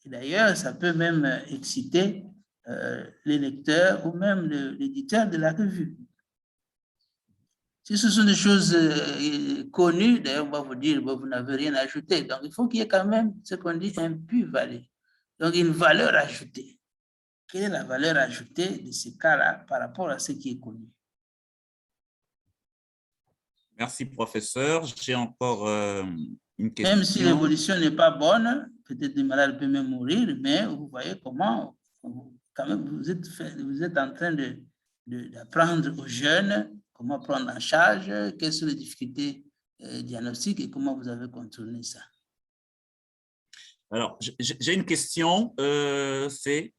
Et d'ailleurs, ça peut même exciter les lecteurs ou même l'éditeur de la revue. Si ce sont des choses connues, d'ailleurs, on va vous dire, bon, vous n'avez rien ajouté. Donc, il faut qu'il y ait quand même ce qu'on dit un plus-value. Donc, une valeur ajoutée. Quelle est la valeur ajoutée de ces cas-là par rapport à ce qui est connu? Merci, professeur. J'ai encore une question. Même si l'évolution n'est pas bonne, peut-être le malade peut même mourir, mais vous voyez comment, quand même, vous êtes en train d'apprendre aux jeunes comment prendre en charge, quelles sont les difficultés diagnostiques et comment vous avez contourné ça. Alors, j'ai une question, c'est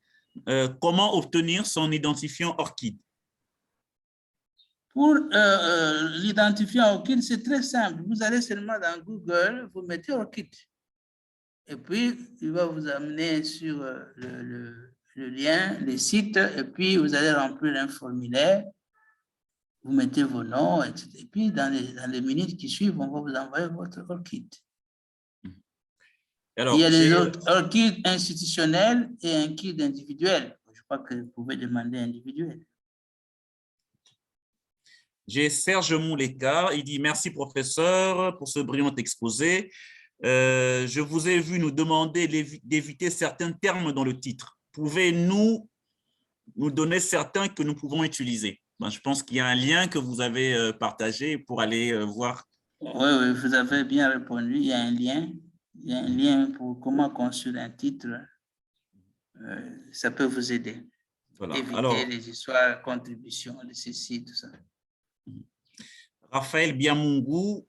comment obtenir son identifiant ORCID? Pour l'identifiant ORCID, c'est très simple. Vous allez seulement dans Google, vous mettez ORCID. Et puis, il va vous amener sur le lien, le site, et puis vous allez remplir un formulaire. Vous mettez vos noms, etc. Et puis, dans les minutes qui suivent, on va vous envoyer votre ORCID. Alors, il y a les autres ORCID institutionnels et un kit individuel. Je crois que vous pouvez demander individuel. J'ai Serge Mouleka, il dit « Merci, professeur, pour ce brillant exposé. Je vous ai vu nous demander d'éviter certains termes dans le titre. Pouvez-vous nous donner certains que nous pouvons utiliser? » Je pense qu'il y a un lien que vous avez partagé pour aller voir. Oui, vous avez bien répondu. Il y a un lien. Il y a un lien pour comment construire un titre. Ça peut vous aider. Voilà. Éviter les histoires, contributions, de ceci, tout ça. Raphaël Biamungu,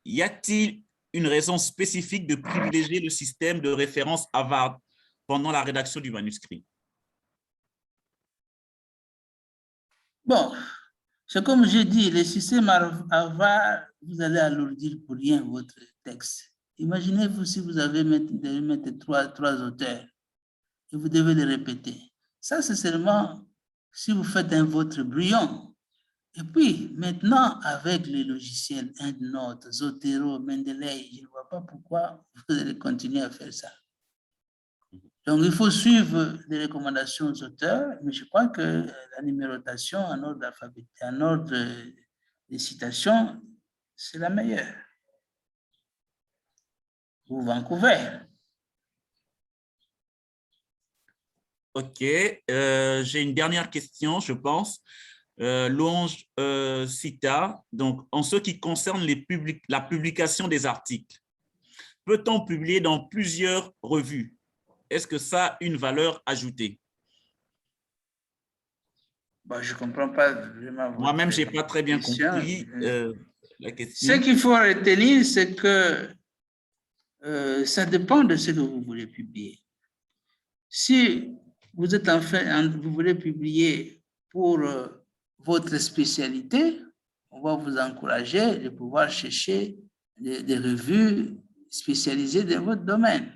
y a-t-il une raison spécifique de privilégier le système de référence Harvard pendant la rédaction du manuscrit? Bon, c'est comme je dis, le système Harvard, vous allez alourdir pour rien votre texte. Imaginez-vous si vous devez mettre trois auteurs et vous devez les répéter. Ça, c'est seulement si vous faites un vôtre brillant. Et puis, maintenant, avec les logiciels EndNote, Zotero, Mendeley, je ne vois pas pourquoi vous allez continuer à faire ça. Donc, il faut suivre les recommandations aux auteurs, mais je crois que la numérotation en ordre alphabétique, en ordre des citations, c'est la meilleure. Ou Vancouver. OK. J'ai une dernière question, je pense. Louange Cita, donc en ce qui concerne la publication des articles, peut-on publier dans plusieurs revues? Est-ce que ça a une valeur ajoutée? Bon, je ne comprends pas vraiment. Moi-même, je n'ai pas très bien compris la question. Ce qu'il faut retenir, c'est que ça dépend de ce que vous voulez publier. Si vous êtes vous voulez publier pour votre spécialité, on va vous encourager de pouvoir chercher des revues spécialisées dans votre domaine.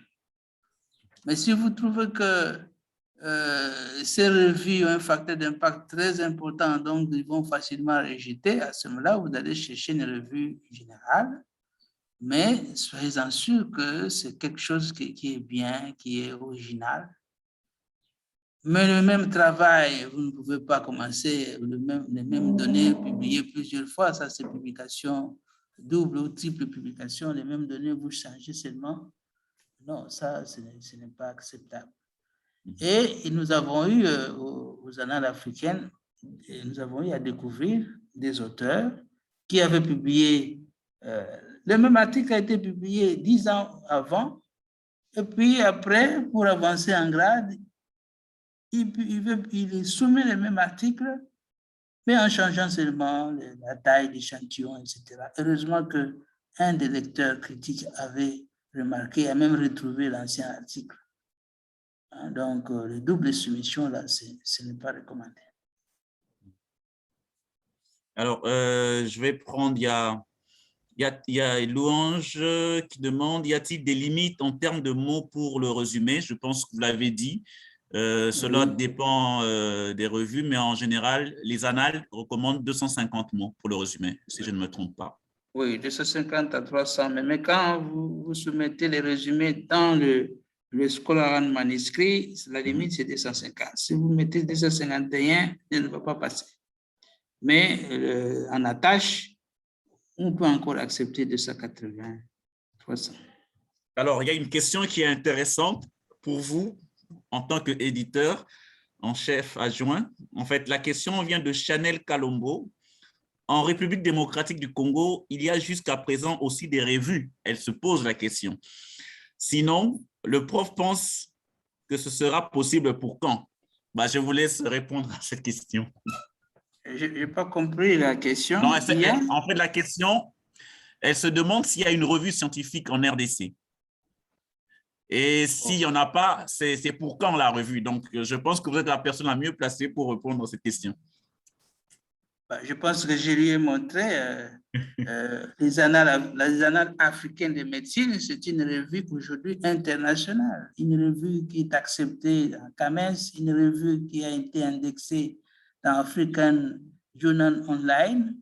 Mais si vous trouvez que ces revues ont un facteur d'impact très important, donc ils vont facilement rejeter, à ce moment-là, vous allez chercher une revue générale, mais soyez-en sûr que c'est quelque chose qui est bien, qui est original. Mais le même travail, vous ne pouvez pas commencer les mêmes données publiées plusieurs fois. Ça, c'est publication double ou triple publication. Les mêmes données, vous changez seulement. Non, ça, ce n'est pas acceptable. Et nous avons eu aux annales africaines, nous avons eu à découvrir des auteurs qui avaient publié, le même article a été publié 10 ans avant, et puis après, pour avancer en grade, il soumet le même article, mais en changeant seulement la taille d'échantillon, etc. Heureusement qu'un des lecteurs critiques avait remarqué, a même retrouvé l'ancien article. Donc, le double soumission, là, ce n'est pas recommandé. Alors, je vais prendre, il y a Louange qui demande, y a-t-il des limites en termes de mots pour le résumé? Je pense que vous l'avez dit. Cela dépend des revues, mais en général, les annales recommandent 250 mots pour le résumé, si je ne me trompe pas. Oui, 250 à 300, mais quand vous soumettez les résumés dans le Scholar manuscrit, la limite, c'est 250. Si vous mettez 251, il ne va pas passer. Mais en attache, on peut encore accepter 280, 300. Alors, il y a une question qui est intéressante pour vous en tant qu'éditeur en chef adjoint. En fait, la question vient de Chanel Kalombo. En République démocratique du Congo, il y a jusqu'à présent aussi des revues. Elle se pose la question. Sinon, le prof pense que ce sera possible pour quand? Je vous laisse répondre à cette question. Je n'ai pas compris la question. Non, en fait, la question, elle se demande s'il y a une revue scientifique en RDC. Et s'il n'y en a pas, c'est pour quand la revue? Donc, je pense que vous êtes la personne la mieux placée pour répondre à cette question. Je pense que je lui ai montré les annales africaines de médecine. C'est une revue aujourd'hui internationale, une revue qui est acceptée en CAMES, une revue qui a été indexée dans African Journal Online.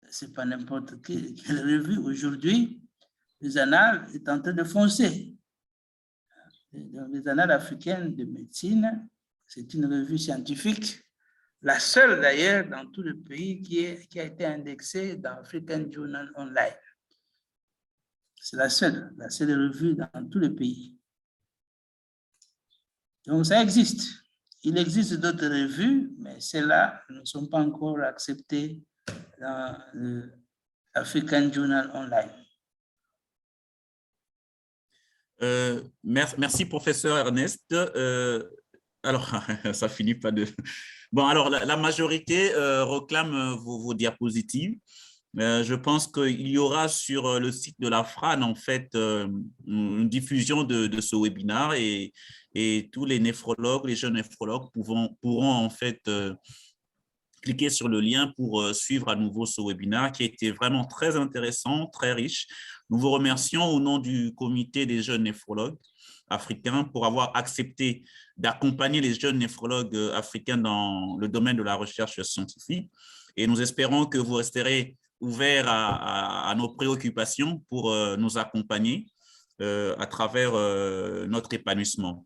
Ce n'est pas n'importe quelle revue. Aujourd'hui, les annales sont en train de foncer. Dans les annales africaines de médecine, c'est une revue scientifique, la seule d'ailleurs dans tout le pays qui a été indexée dans African Journal Online. C'est la seule revue dans tout le pays. Donc ça existe. Il existe d'autres revues, mais celles-là ne sont pas encore acceptées dans l'African Journal Online. Merci, professeur Ernest. Alors, ça finit pas de… Bon, alors, la majorité réclame vos diapositives. Je pense qu'il y aura sur le site de la FRAN, en fait, une diffusion de ce webinaire et tous les néphrologues, les jeunes néphrologues pourront en fait, cliquer sur le lien pour suivre à nouveau ce webinaire qui a été vraiment très intéressant, très riche. Nous vous remercions au nom du comité des jeunes néphrologues africains pour avoir accepté d'accompagner les jeunes néphrologues africains dans le domaine de la recherche scientifique. Et nous espérons que vous resterez ouverts à nos préoccupations pour nous accompagner à travers notre épanouissement.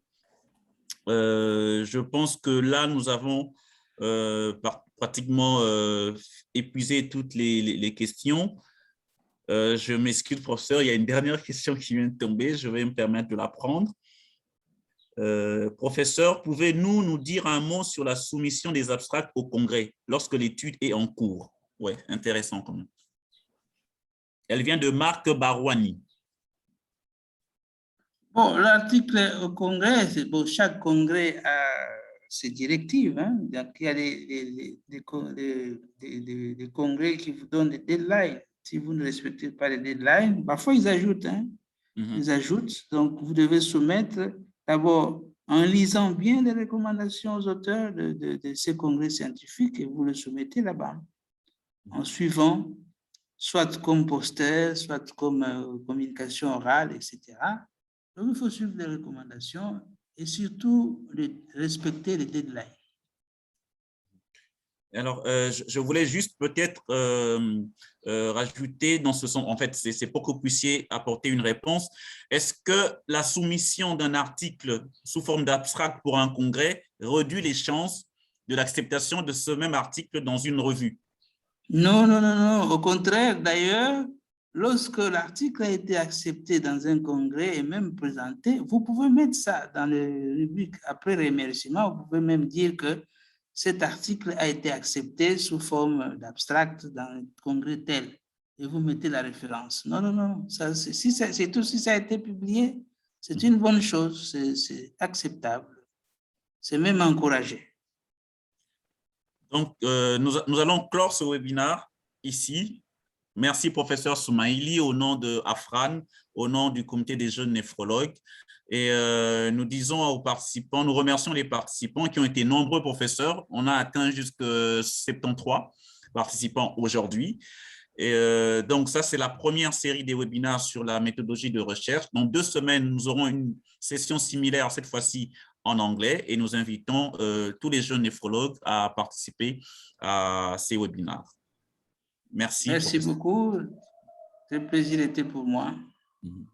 Je pense que là, nous avons pratiquement épuisé toutes les questions. Je m'excuse, professeur, il y a une dernière question qui vient de tomber. Je vais me permettre de la prendre. Professeur, pouvez-vous nous dire un mot sur la soumission des abstracts au Congrès lorsque l'étude est en cours? Oui, intéressant quand même. Elle vient de Marc Barouani. Bon, l'article au Congrès, c'est bon, chaque Congrès a ses directives. Hein? Donc, il y a des congrès qui vous donnent des deadlines. Si vous ne respectez pas les deadlines, parfois ils ajoutent. Hein? Ils ajoutent. Donc, vous devez soumettre d'abord en lisant bien les recommandations aux auteurs de ces congrès scientifiques et vous le soumettez là-bas, en suivant soit comme poster, soit comme communication orale, etc. Donc, il faut suivre les recommandations et surtout respecter les deadlines. Alors, je voulais juste peut-être rajouter dans ce sens, en fait, c'est pour que vous puissiez apporter une réponse. Est-ce que la soumission d'un article sous forme d'abstract pour un congrès réduit les chances de l'acceptation de ce même article dans une revue? Non, non, non, non. Au contraire, d'ailleurs, lorsque l'article a été accepté dans un congrès et même présenté, vous pouvez mettre ça dans le rubrique après remerciement. Vous pouvez même dire que cet article a été accepté sous forme d'abstract dans le congrès tel. Et vous mettez la référence. Non, non, non. Si ça a été publié, c'est une bonne chose. C'est acceptable. C'est même encouragé. Donc, nous allons clore ce webinaire ici. Merci, professeur Soumaïli, au nom de AFRAN, au nom du comité des jeunes néphrologues. Et nous disons aux participants, nous remercions les participants qui ont été nombreux professeurs. On a atteint jusqu'à 73 participants aujourd'hui. Et donc, ça, c'est la première série des webinaires sur la méthodologie de recherche. Dans 2 semaines, nous aurons une session similaire, cette fois-ci en anglais, et nous invitons tous les jeunes néphrologues à participer à ces webinaires. Merci. Merci beaucoup. Le plaisir était pour moi. Mm-hmm.